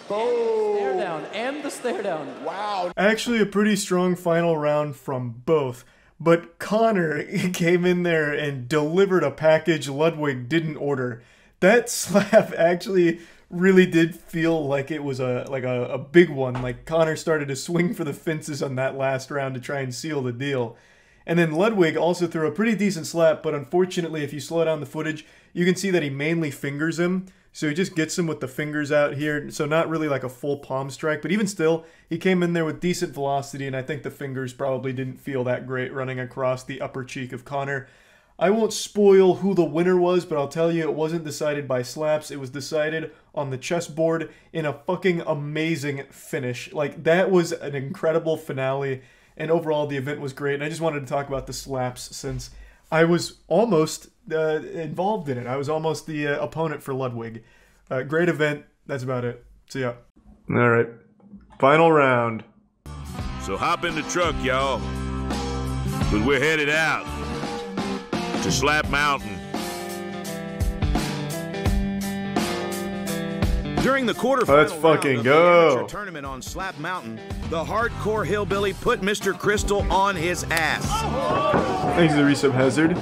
F: Boom.
G: Stare down, and the stare down.
F: Wow.
A: Actually a pretty strong final round from both. But Conor came in there and delivered a package Ludwig didn't order. That slap actually really did feel like it was a big one. Like Conor started to swing for the fences on that last round to try and seal the deal. And then Ludwig also threw a pretty decent slap, but unfortunately if you slow down the footage, you can see that he mainly fingers him. So he just gets him with the fingers out here, so not really like a full palm strike, but even still, he came in there with decent velocity, and I think the fingers probably didn't feel that great running across the upper cheek of Conor. I won't spoil who the winner was, but I'll tell you it wasn't decided by slaps, it was decided on the chessboard in a fucking amazing finish. Like, that was an incredible finale, and overall the event was great, and I just wanted to talk about the slaps since I was almost involved in it. I was almost the opponent for Ludwig. Great event. That's about it. See ya. All right. Final round.
H: So hop in the truck, y'all. Because we're headed out to Slap Mountain.
B: During the quarterfinal
A: Let's fucking
B: round of
A: go.
B: the amateur tournament on Slap Mountain, the hardcore hillbilly put Mr. Crystal on his ass.
A: Thanks to the resub hazard.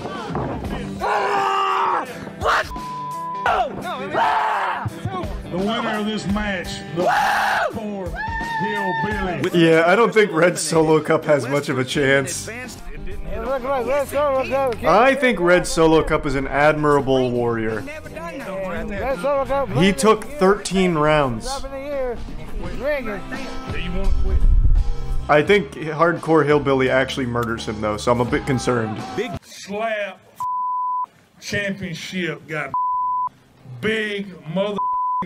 H: The winner of this match, the hardcore hillbilly.
A: Yeah, I don't think Red Solo Cup has much of a chance. I think Red Solo Cup is an admirable warrior. He took 13 rounds. I think Hardcore Hillbilly actually murders him though, so I'm a bit concerned.
H: Big Slap Championship got big mother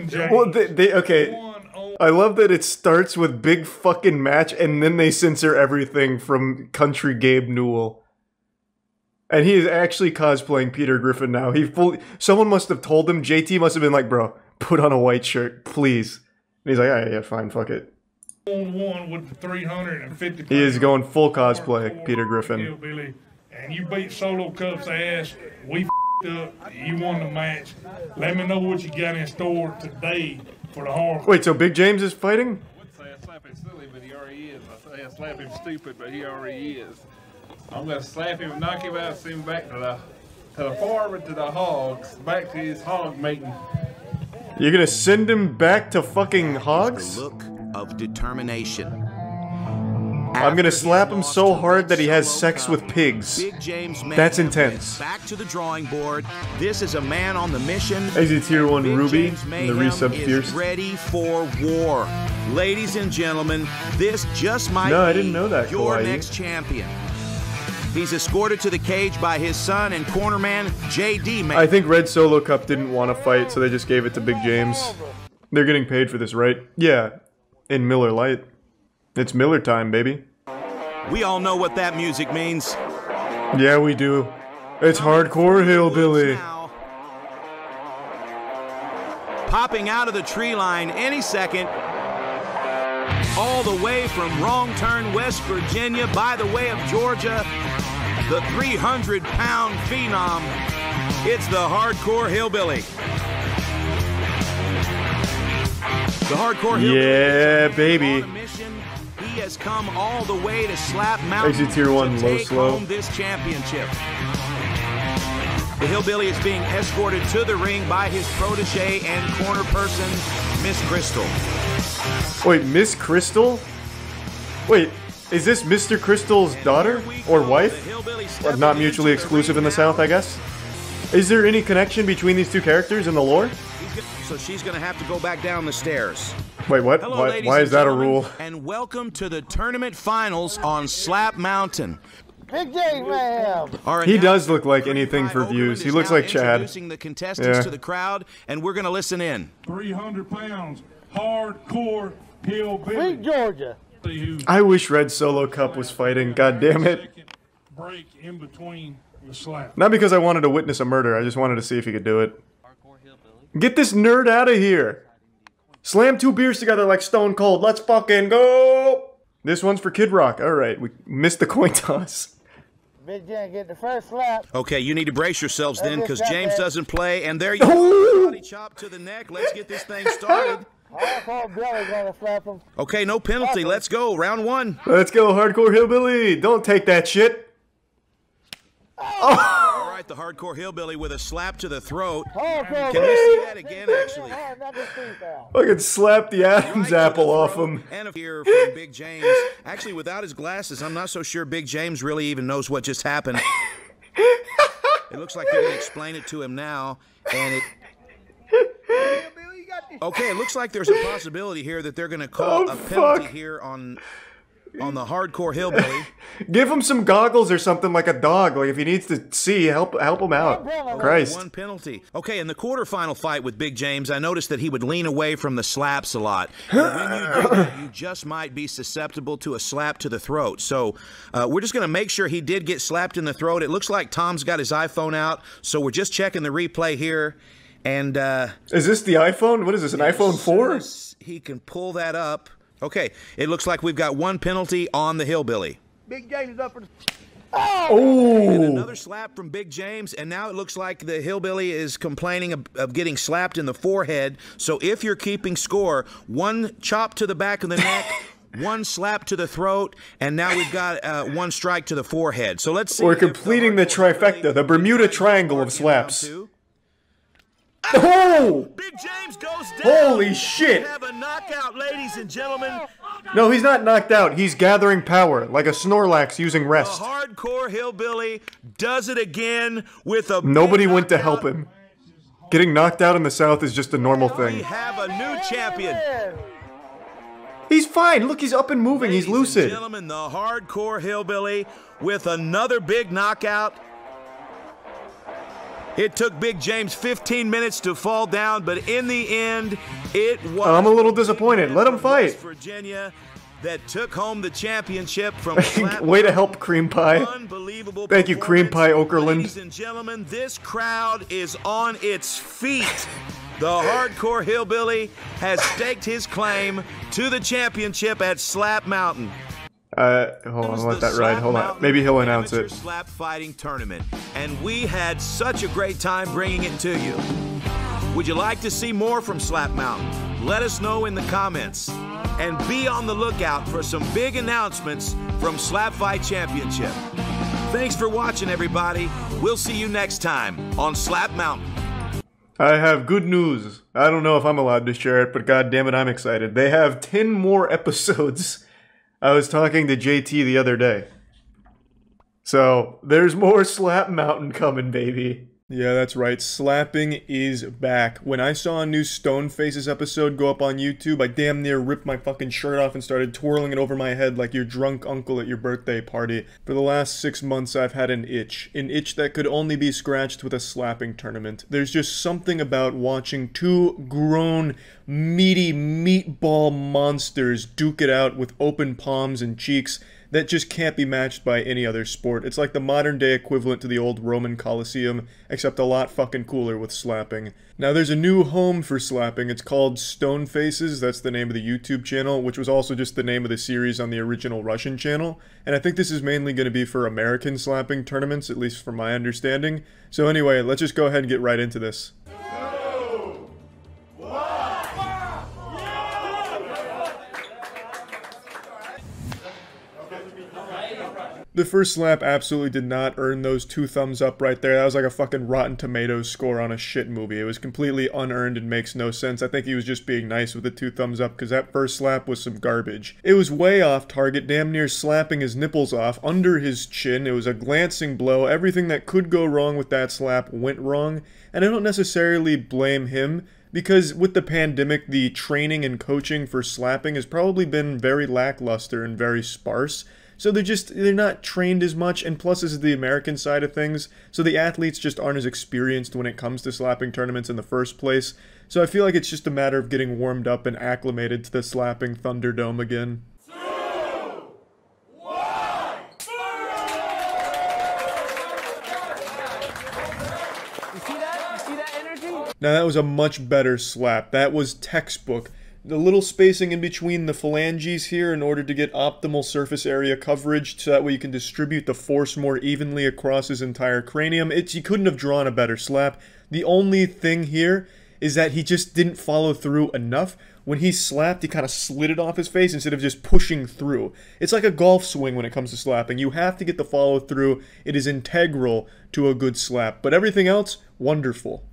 H: James.
A: Well, okay. I love that it starts with big fucking match and then they censor everything from Country Gabe Newell. And he is actually cosplaying Peter Griffin now. Someone must have told him, JT must have been like, bro, put on a white shirt, please. And he's like, alright, yeah, fine, fuck it.
I: on one with the 350.
A: He is going full cosplay, Peter Griffin.
I: Hillbilly, and you beat Solo Cup's ass. We up. You won the match. Let me know what you got in store today for the hard.
A: Wait, so Big James is fighting?
J: I would say I slap him silly, but he already is. I say I slap him stupid, but he already is. I'm gonna slap him, knock him out, send him back to the farm, to the hogs, back to his hog mating.
A: You're gonna send him back to fucking hogs?
B: The look of determination.
A: I'm gonna slap him so hard that he has sex with pigs.
B: Big James
A: That's intense.
B: Back to the drawing board. This is a man on the mission.
A: Exit Tier 1
B: Big
A: Ruby,
B: James
A: and the resub
B: is
A: Fierce.
B: ready for war. Ladies and gentlemen, this just might
A: No,
B: be
A: I didn't know that,
B: your
A: Kawaii.
B: next champion. He's escorted to the cage by his son and cornerman, JD.
A: I think Red Solo Cup didn't want to fight, so they just gave it to Big James. They're getting paid for this, right? Yeah, in Miller Lite. It's Miller time, baby.
B: We all know what that music means.
A: Yeah, we do. It's hardcore hillbilly.
B: Popping out of the tree line any second. All the way from Wrong Turn, West Virginia, by the way of Georgia, the 300-pound phenom. It's the hardcore hillbilly. The hardcore hillbilly.
A: Yeah, baby.
B: He has come all the way to Slap Mountain
A: Exit Tier 1
B: to
A: low
B: take
A: slow.
B: home this championship. The hillbilly is being escorted to the ring by his protege and corner person, Miss Crystal.
A: Wait, Miss Crystal? Wait, is this Mr. Crystal's daughter? Or wife? Well, not mutually exclusive in the South, I guess? Is there any connection between these two characters in the lore?
B: So she's going to have to go back down the stairs.
A: Wait, what?
B: Hello,
A: Why is that a
B: gentlemen,
A: rule?
B: And welcome to the tournament finals on Slap Mountain.
K: Big J, man.
A: He does look like anything for views. He looks like Chad.
B: Introducing the contestants to the crowd, and we're going to listen in.
I: 300 pounds, hardcore hillbilly.
K: Sweet Georgia.
A: I wish Red Solo Cup was fighting, god damn it.
I: Break in between the slap.
A: Not because I wanted to witness a murder, I just wanted to see if he could do it. Get this nerd out of here! Slam two beers together like Stone Cold, let's fucking go! This one's for Kid Rock, alright, we missed the coin toss.
K: Big J get the first slap.
B: Okay, you need to brace yourselves then, because James doesn't play, and there you
A: go.
B: Body chop to the neck. Let's get this thing started.
K: Hardcore Billy gonna slap him.
B: Okay, no penalty. Let's go. Round one.
A: Let's go, Hardcore Hillbilly! Don't take that shit!
B: All right, the Hardcore Hillbilly with a slap to the throat.
K: Can
B: we see that again, actually?
A: I could slap the Adam's apple off him.
B: And here from Big James. Actually, without his glasses, I'm not so sure Big James really even knows what just happened. It looks like they're going to explain it to him now, and it... Okay, it looks like there's a possibility here that they're going to call a penalty here on the Hardcore Hillbilly.
A: Give him some goggles or something like a dog. Like if he needs to see, help him out. Christ.
B: One penalty. Okay, in the quarterfinal fight with Big James, I noticed that he would lean away from the slaps a lot. And when you do that, you just might be susceptible to a slap to the throat. So we're just going to make sure he did get slapped in the throat. It looks like Tom's got his iPhone out, so we're just checking the replay here. And
A: is this the iPhone? What is this, an iPhone 4?
B: He can pull that up. Okay, it looks like we've got one penalty on the Hillbilly.
K: Big James up for the...
A: Oh!
B: And another slap from Big James, and now it looks like the Hillbilly is complaining of getting slapped in the forehead. So if you're keeping score, one chop to the back of the neck, one slap to the throat, and now we've got one strike to the forehead. So let's see.
A: We're completing the trifecta, the Bermuda Triangle of slaps. Oh!
B: Big James goes down.
A: Holy shit!
B: We have a knockout, ladies and gentlemen.
A: No, he's not knocked out. He's gathering power, like a Snorlax using rest.
B: The Hardcore Hillbilly does it again with a...
A: Nobody went to help him. Getting knocked out in the South is just a normal thing.
B: We have a new champion.
A: He's fine. Look, he's up and moving. He's lucid.
B: Ladies and gentlemen, the Hardcore Hillbilly with another big knockout. It took Big James 15 minutes to fall down, but in the end, it was...
A: I'm a little disappointed. Let him fight.
B: Virginia, that took home the championship from Slap.
A: Way to help, Cream Pie.
B: Unbelievable.
A: Thank you, Cream Pie Okerlund.
B: Ladies and gentlemen, this crowd is on its feet. The hardcore hillbilly has staked his claim to the championship at Slap Mountain.
A: Hold on, let that ride. Hold on. Maybe he'll announce it.
B: Slap fighting tournament, and we had such a great time bringing it to you. Would you like to see more from Slap Mountain? Let us know in the comments, and be on the lookout for some big announcements from Slap Fight Championship. Thanks for watching, everybody. We'll see you next time on Slap Mountain.
A: I have good news. I don't know if I'm allowed to share it, but goddammit, I'm excited. They have 10 more episodes. I was talking to JT the other day. So, there's more Slap Mountain coming, baby. Yeah, that's right. Slapping is back. When I saw a new Stone Faces episode go up on YouTube, I damn near ripped my fucking shirt off and started twirling it over my head like your drunk uncle at your birthday party. For the last 6 months, I've had an itch that could only be scratched with a slapping tournament. There's just something about watching two grown, meaty meatball monsters duke it out with open palms and cheeks that just can't be matched by any other sport. It's like the modern day equivalent to the old Roman Colosseum, except a lot fucking cooler with slapping. Now there's a new home for slapping. It's called Stone Faces. That's the name of the YouTube channel, which was also just the name of the series on the original Russian channel. And I think this is mainly going to be for American slapping tournaments, at least from my understanding. So anyway, let's just go ahead and get right into this. The first slap absolutely did not earn those 2 thumbs up right there. That was like a fucking Rotten Tomatoes score on a shit movie. It was completely unearned and makes no sense. I think he was just being nice with the 2 thumbs up because that first slap was some garbage. It was way off target, damn near slapping his nipples off under his chin. It was a glancing blow. Everything that could go wrong with that slap went wrong. And I don't necessarily blame him, because with the pandemic, the training and coaching for slapping has probably been very lackluster and very sparse. So they're not trained as much, and plus this is the American side of things, so the athletes just aren't as experienced when it comes to slapping tournaments in the first place. So I feel like it's just a matter of getting warmed up and acclimated to the slapping Thunderdome again.
D: 2, 1,
G: You see that? You see that energy?
A: Now that was a much better slap. That was textbook. The little spacing in between the phalanges here in order to get optimal surface area coverage so that way you can distribute the force more evenly across his entire cranium. He couldn't have drawn a better slap. The only thing here is that he just didn't follow through enough. When he slapped, he kind of slid it off his face instead of just pushing through. It's like a golf swing when it comes to slapping. You have to get the follow through. It is integral to a good slap. But everything else, wonderful.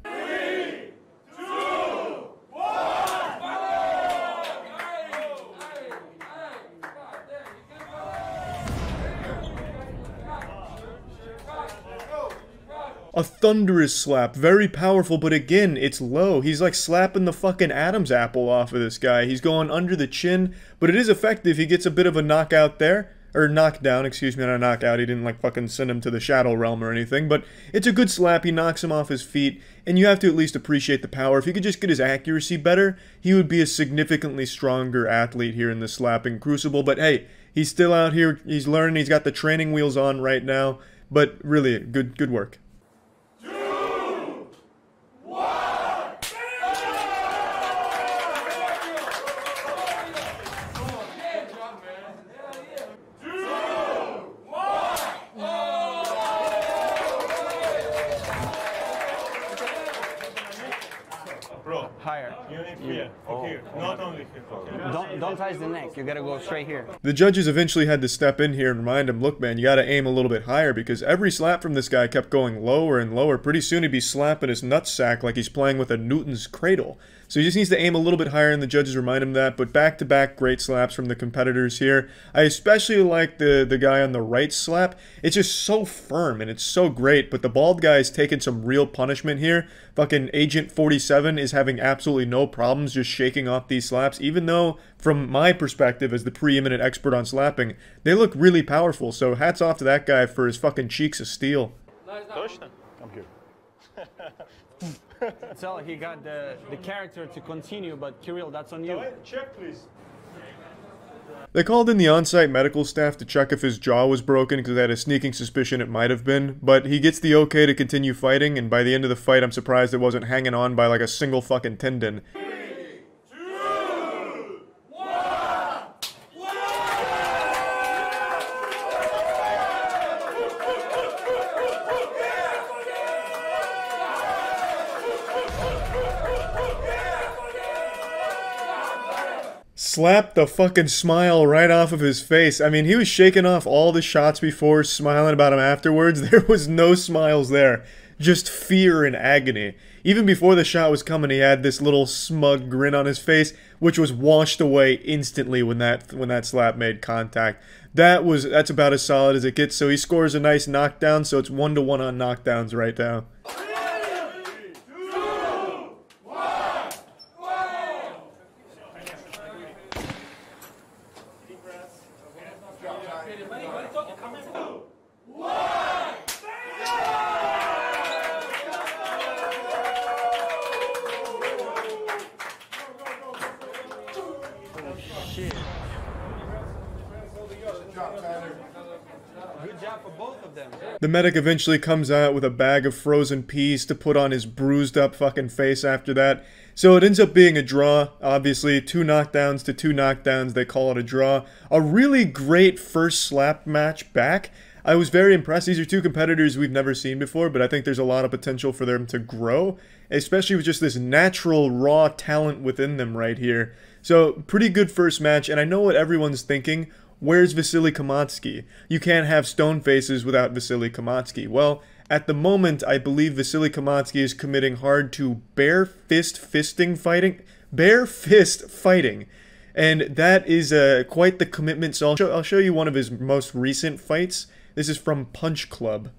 A: A thunderous slap, very powerful, but again, it's low. He's like slapping the fucking Adam's apple off of this guy. He's going under the chin, but it is effective. He gets a bit of a knockout there. Or knockdown, excuse me, not a knockout. He didn't like fucking send him to the Shadow Realm or anything, but it's a good slap. He knocks him off his feet, and you have to at least appreciate the power. If he could just get his accuracy better, he would be a significantly stronger athlete here in the slapping crucible. But hey, he's still out here. He's learning. He's got the training wheels on right now, but really, good work.
L: Higher. Here. Not only here. Don't touch the neck. You gotta go straight here.
A: The judges eventually had to step in here and remind him, look man, you gotta aim a little bit higher, because every slap from this guy kept going lower and lower. Pretty soon he'd be slapping his nutsack like he's playing with a Newton's cradle. So he just needs to aim a little bit higher, and the judges remind him that. But back-to-back great slaps from the competitors here. I especially like the guy on the right slap. It's just so firm, and it's so great. But the bald guy's taking some real punishment here. Fucking Agent 47 is having absolutely no problems just shaking off these slaps, even though, from my perspective as the preeminent expert on slapping, they look really powerful. So hats off to that guy for his fucking cheeks of steel.
L: I'm here. So he got the character to continue, but Kirill, that's on you.
I: Check, please.
A: They called in the on-site medical staff to check if his jaw was broken because they had a sneaking suspicion it might have been, but he gets the okay to continue fighting, and by the end of the fight I'm surprised it wasn't hanging on by like a single fucking tendon. Slapped the fucking smile right off of his face. I mean, he was shaking off all the shots before, smiling about him afterwards. There was no smiles there. Just fear and agony. Even before the shot was coming, he had this little smug grin on his face, which was washed away instantly when that slap made contact. That's about as solid as it gets. So he scores a nice knockdown, so it's 1-to-1 on knockdowns right now.
L: Good job for both of them.
A: The medic eventually comes out with a bag of frozen peas to put on his bruised up fucking face after that. So it ends up being a draw, obviously. 2 knockdowns to 2 knockdowns, they call it a draw. A really great first slap match back. I was very impressed. These are 2 competitors we've never seen before, but I think there's a lot of potential for them to grow, especially with just this natural, raw talent within them right here. So, pretty good first match, and I know what everyone's thinking. Where's Vasily Kamatsky? You can't have stone faces without Vasily Kamatsky. Well, at the moment, I believe Vasily Kamatsky is committing hard to bare fist fighting. And that is quite the commitment, so I'll show you one of his most recent fights. This is from Punch Club.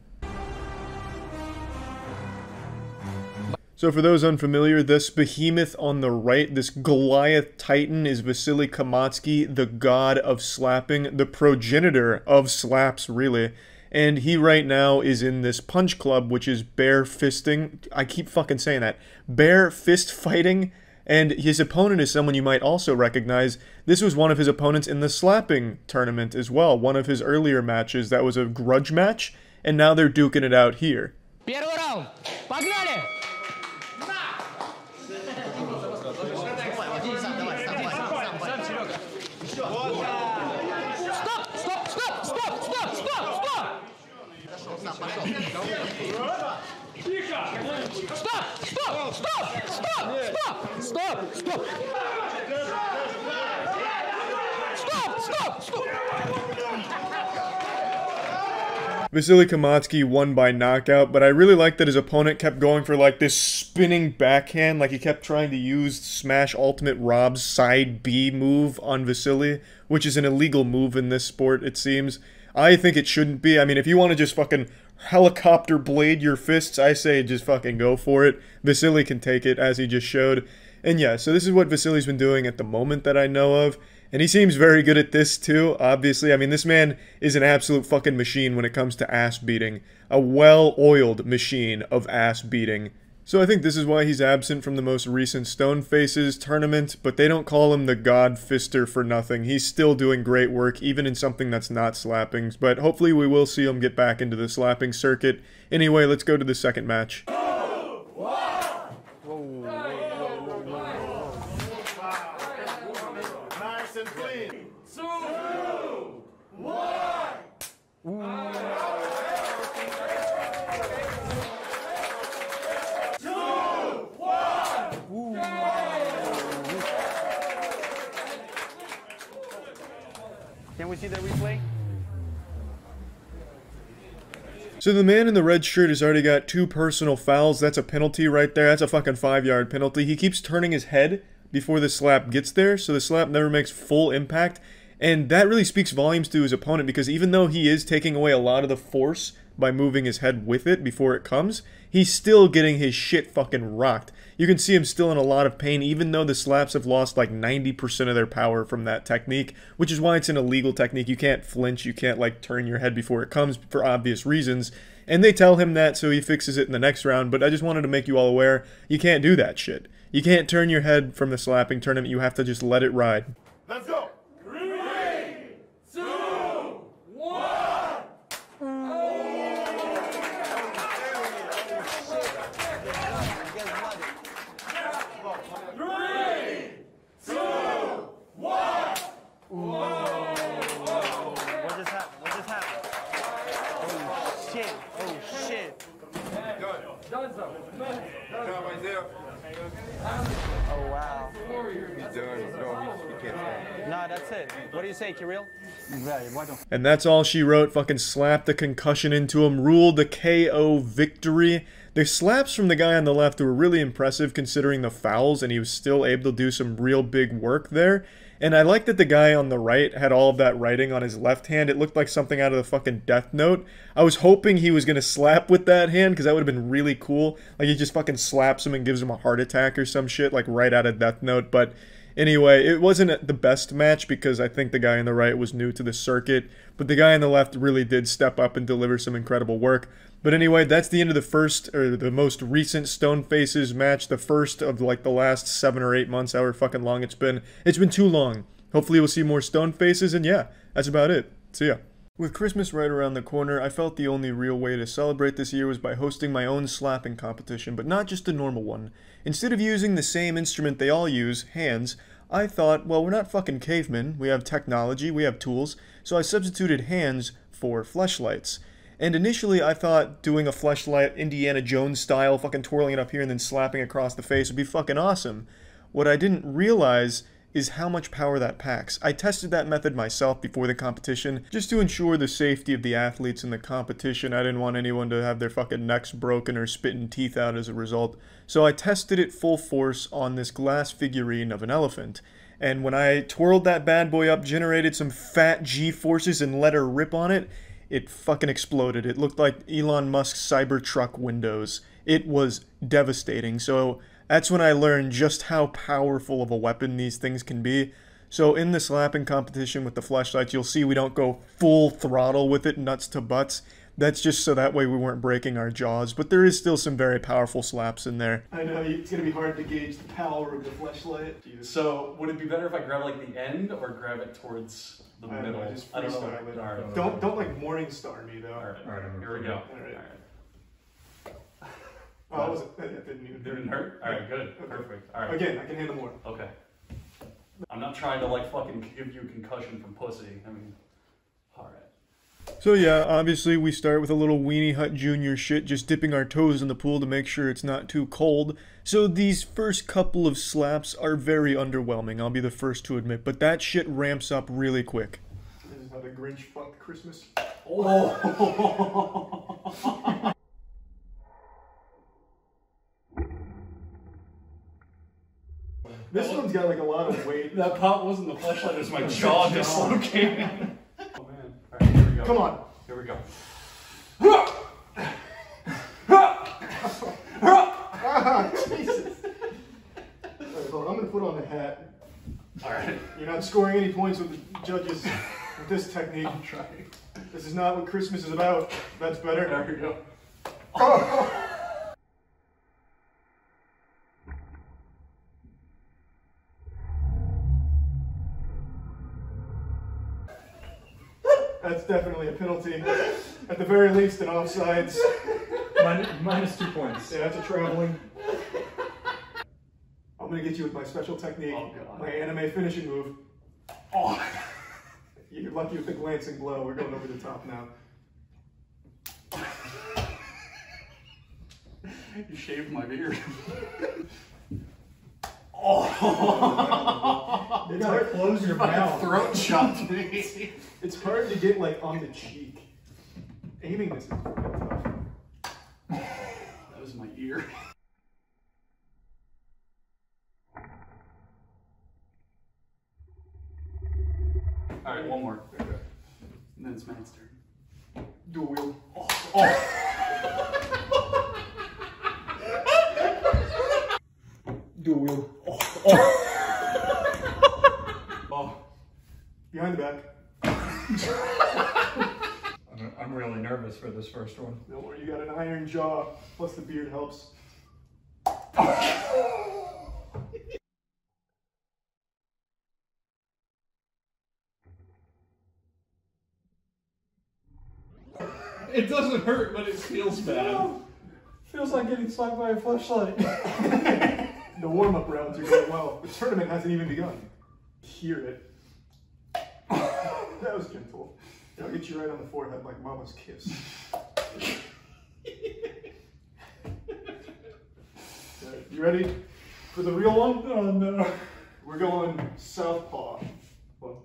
A: So for those unfamiliar, this behemoth on the right, this Goliath Titan, is Vasily Kamatsky, the god of slapping, the progenitor of slaps, really. And he right now is in this Punch Club, which is bare fisting. I keep fucking saying that. Bare fist fighting. And his opponent is someone you might also recognize. This was one of his opponents in the slapping tournament as well. One of his earlier matches. That was a grudge match. And now they're duking it out here.
M: Первый раунд. Погнали!
A: Vasily Kamatsky won by knockout, but I really like that his opponent kept going for like this spinning backhand, like he kept trying to use Smash Ultimate Rob's side B move on Vasily, which is an illegal move in this sport, it seems. I think it shouldn't be. I mean, if you want to just fucking helicopter blade your fists, I say just fucking go for it. Vasily can take it, as he just showed. And yeah, so this is what Vasily's been doing at the moment that I know of. And he seems very good at this too, obviously. I mean, this man is an absolute fucking machine when it comes to ass beating. A well-oiled machine of ass beating. So I think this is why he's absent from the most recent Stone Faces tournament, but they don't call him the God Fister for nothing. He's still doing great work, even in something that's not slappings, but hopefully we will see him get back into the slapping circuit. Anyway, let's go to the second match.
E: Nice and clean. 2, 1.
L: Can we see the replay?
A: So the man in the red shirt has already got 2 personal fouls. That's a penalty right there. That's a fucking 5-yard penalty. He keeps turning his head before the slap gets there, so the slap never makes full impact. And that really speaks volumes to his opponent, because even though he is taking away a lot of the force by moving his head with it before it comes, he's still getting his shit fucking rocked. You can see him still in a lot of pain, even though the slaps have lost like 90% of their power from that technique, which is why it's an illegal technique. You can't flinch, you can't like turn your head before it comes for obvious reasons. And they tell him that, so he fixes it in the next round, but I just wanted to make you all aware, you can't do that shit. You can't turn your head from the slapping tournament, you have to just let it ride.
E: Let's go. 3,
L: Oh, wow.
E: He's done, bro. He can't stand.
L: No, that's it. What do you say, Kirill?
A: And that's all she wrote. Fucking slapped the concussion into him, ruled the KO victory. The slaps from the guy on the left were really impressive considering the fouls, and he was still able to do some real big work there. And I like that the guy on the right had all of that writing on his left hand. It looked like something out of the fucking Death Note. I was hoping he was going to slap with that hand, because that would have been really cool. Like, he just fucking slaps him and gives him a heart attack or some shit, like right out of Death Note. But anyway, it wasn't the best match, because I think the guy on the right was new to the circuit. But the guy on the left really did step up and deliver some incredible work. But anyway, that's the end of the first, or the most recent Stone Faces match. The first of, like, the last 7 or 8 months, however fucking long it's been. It's been too long. Hopefully we'll see more Stone Faces, and yeah, that's about it. See ya. With Christmas right around the corner, I felt the only real way to celebrate this year was by hosting my own slapping competition, but not just a normal one. Instead of using the same instrument they all use, hands, I thought, well, we're not fucking cavemen. We have technology, we have tools, so I substituted hands for fleshlights. And initially I thought doing a fleshlight Indiana Jones style, fucking twirling it up here and then slapping across the face would be fucking awesome. What I didn't realize is how much power that packs. I tested that method myself before the competition, just to ensure the safety of the athletes in the competition. I didn't want anyone to have their fucking necks broken or spitting teeth out as a result. So I tested it full force on this glass figurine of an elephant. And when I twirled that bad boy up, generated some fat G-forces and let her rip on it, it fucking exploded. It looked like Elon Musk's Cybertruck windows. It was devastating. So that's when I learned just how powerful of a weapon these things can be. So in the slapping competition with the fleshlights, you'll see we don't go full throttle with it, nuts to butts. That's just so that way we weren't breaking our jaws. But there is still some very powerful slaps in there.
N: I know, it's going to be hard to gauge the power of the fleshlight. So would it be better if I grab like the end or grab it towards the middle?
A: I don't know. It. All right. Don't like Morningstar me though.
N: All right. Here we go.
A: All right.
N: Oh,
A: it didn't even
N: didn't hurt? All right, good. Perfect. All right.
A: Again, I can handle more.
N: Okay. I'm not trying to like fucking give you a concussion from pussy. I mean, all right.
A: So yeah, obviously we start with a little Weenie Hut Jr. shit, just dipping our toes in the pool to make sure it's not too cold. So these first couple of slaps are very underwhelming, I'll be the first to admit, but that shit ramps up really quick.
N: This is how the Grinch fucked Christmas.
A: Oh!
N: This one's got like a lot of weight. That pop wasn't the fleshlight, it was my jaw dislocated. Oh man. Alright, here we go.
A: Come on.
N: Here we go.
A: Jesus. Alright, hold on, I'm gonna put on the hat.
N: Alright.
A: You're not scoring any points with the judges with this technique.
N: I'm trying.
A: This is not what Christmas is about. That's better.
N: There we go.
A: Oh. That's definitely a penalty. At the very least, an offsides.
N: Minus 2 points.
A: Yeah, that's a traveling. I'm gonna get you with my special technique, my anime finishing move. Oh. You're lucky with the glancing blow. We're going over the top now.
N: You shaved my beard.
A: Oh!
N: You gotta close your mouth. Throat shot me.
A: It's hard to get like on the cheek. Aiming this is fucking tough.
N: That was my ear. Alright, one more. Okay. And then it's Matt's turn.
A: Dual wheel.
N: Oh.
A: Dual wheel.
N: Oh.
A: Behind the back.
N: I'm really nervous for this first one.
A: Don't worry, you got an iron jaw. Plus the beard helps.
N: It doesn't hurt, but it feels bad.
A: No. Feels like getting slapped by a fleshlight. The warm-up rounds are going well. The tournament hasn't even begun. Hear it. That was gentle. I'll get you right on the forehead like mama's kiss. You ready for the real one? Oh no. We're going southpaw. One.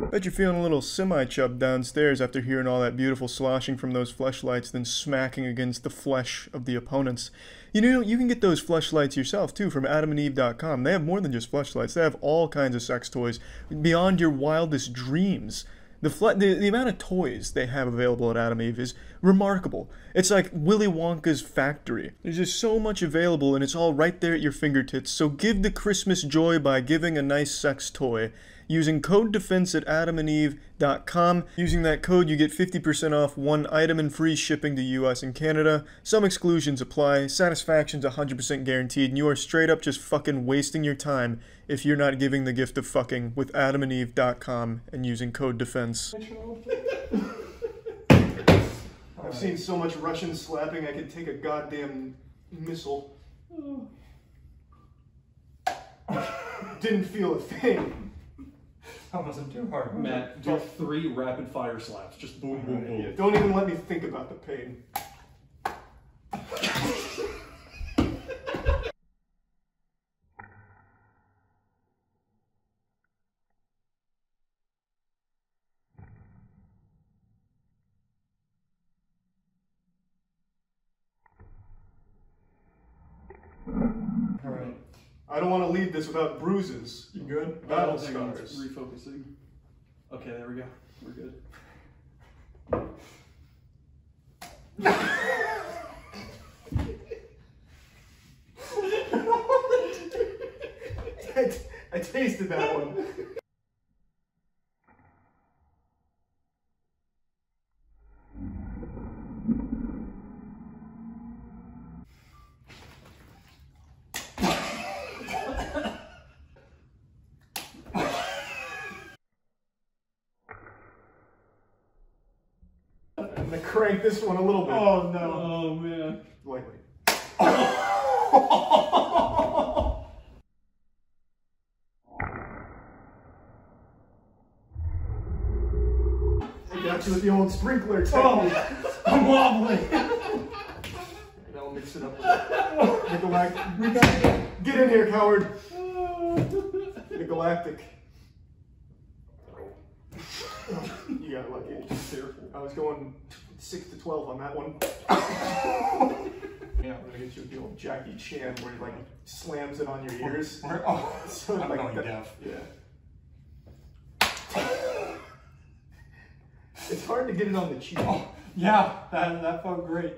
A: Bet you're feeling a little semi-chubbed downstairs after hearing all that beautiful sloshing from those fleshlights, then smacking against the flesh of the opponents. You know, you can get those fleshlights yourself, too, from adamandeve.com. They have more than just fleshlights. They have all kinds of sex toys beyond your wildest dreams. The amount of toys they have available at Adam Eve is remarkable. It's like Willy Wonka's factory. There's just so much available, and it's all right there at your fingertips. So give the Christmas joy by giving a nice sex toy. Using code DEFENSE at adamandeve.com. Using that code, you get 50% off one item and free shipping to US and Canada. Some exclusions apply. Satisfaction's 100% guaranteed, and you are straight up just fucking wasting your time if you're not giving the gift of fucking with adamandeve.com and using code DEFENSE. I've seen so much Russian slapping, I could take a goddamn missile. Didn't feel a thing.
N: That wasn't too hard. Matt, do 3 rapid fire slaps. Just boom, boom, boom.
A: Yeah, don't even let me think about the pain. Alright. I don't want to leave this without bruises. You good? Battle scars.
N: Refocusing. Okay, there we go. We're good.
A: I tasted that one. I'm gonna crank this one a little bit.
N: Oh no. Oh man.
A: Lightly. I got you with the old sprinkler technique.
N: I'm wobbling.
A: Now I'll mix it up with the galactic. Get in here, coward. The galactic. You got lucky. I was going 6 to 12 on that one. Yeah, I'm gonna get you with the old Jackie Chan where he like slams it on your ears.
N: Oh,
A: so
N: I'm
A: like
N: going deaf.
A: Yeah. It's hard to get it on the cheek.
N: Oh, yeah, that felt great.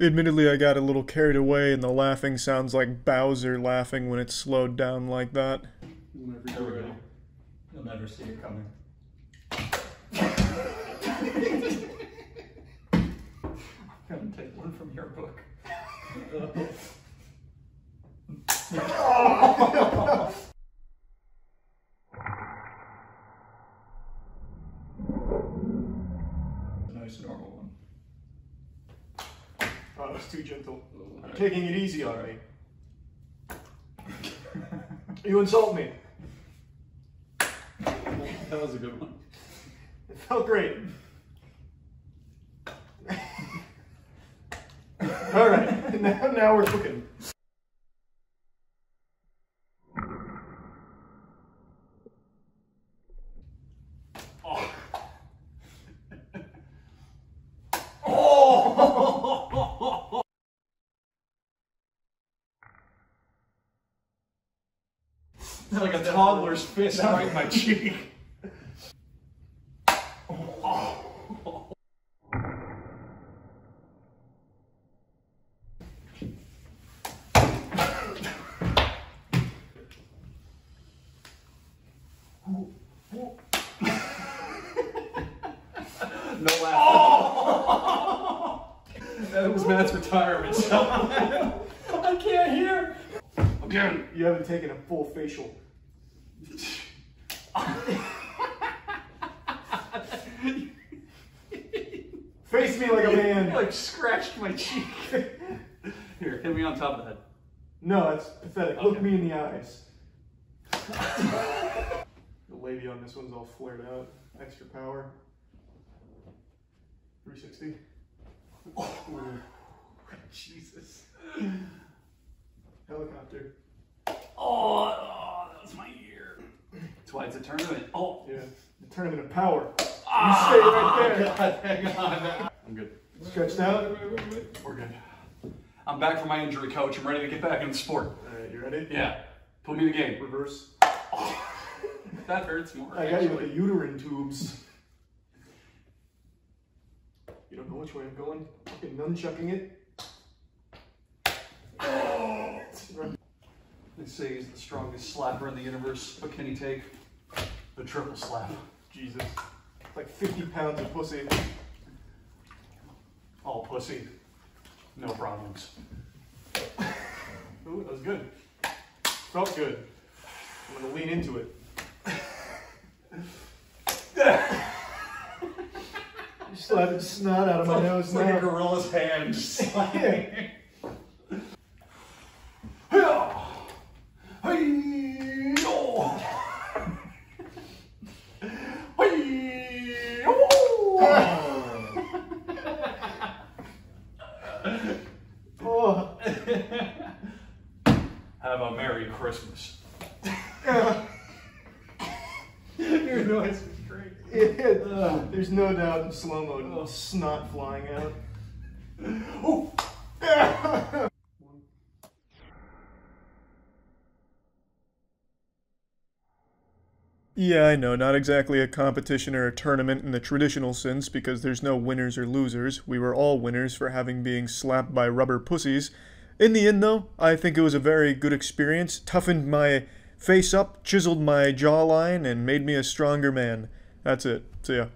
A: Admittedly, I got a little carried away, and the laughing sounds like Bowser laughing when it's slowed down like that.
N: You'll never see it coming. I'm gonna take one from your book. Nice normal one.
A: Oh, that's too gentle. I'm taking it easy on me. You insult me.
N: That was a good one.
A: It felt great. All right, now we're cooking.
N: like a toddler's fist right in my cheek. No laughing. Oh! That was Matt's retirement. I can't hear.
A: Again, you haven't taken a full facial. Face me like a man.
N: You like scratched my cheek. Here, hit me on top of the head.
A: No, that's pathetic. Okay. Look me in the eyes. The labia on this one's all flared out. Extra power. 360.
N: Oh, Jesus.
A: Helicopter.
N: Oh, that was my ear. That's why it's a tournament. Oh.
A: Yeah, the tournament of power.
N: Ah,
A: you stay right there.
N: God, hang on. I'm good.
A: Stretched out?
N: We're good. I'm back from my injury, coach. I'm ready to get back in the sport.
A: Alright, you ready?
N: Yeah. Put me in the game.
A: Reverse.
N: Oh, that hurts more.
A: I got you with the uterine tubes. You don't know which way I'm going? Fucking nunchucking it.
N: Oh. They say he's the strongest slapper in the universe, but can he take the triple slap?
A: Jesus. It's like 50 pounds of pussy.
N: All pussy. No problems.
A: Ooh, that was good. Felt good. I'm gonna lean into it. You slapping snot out of my nose
N: now.
A: Like
N: a gorilla's hand.
A: Yeah.
N: Oh. Have a Merry Christmas.
A: Your noise is great. Yeah, there's no doubt in slow-mo, snot flying out. Oh. Yeah, I know, not exactly a competition or a tournament in the traditional sense because there's no winners or losers. We were all winners for having being slapped by rubber pussies. In the end, though, I think it was a very good experience. Toughened my face up, chiseled my jawline, and made me a stronger man. That's it. See ya.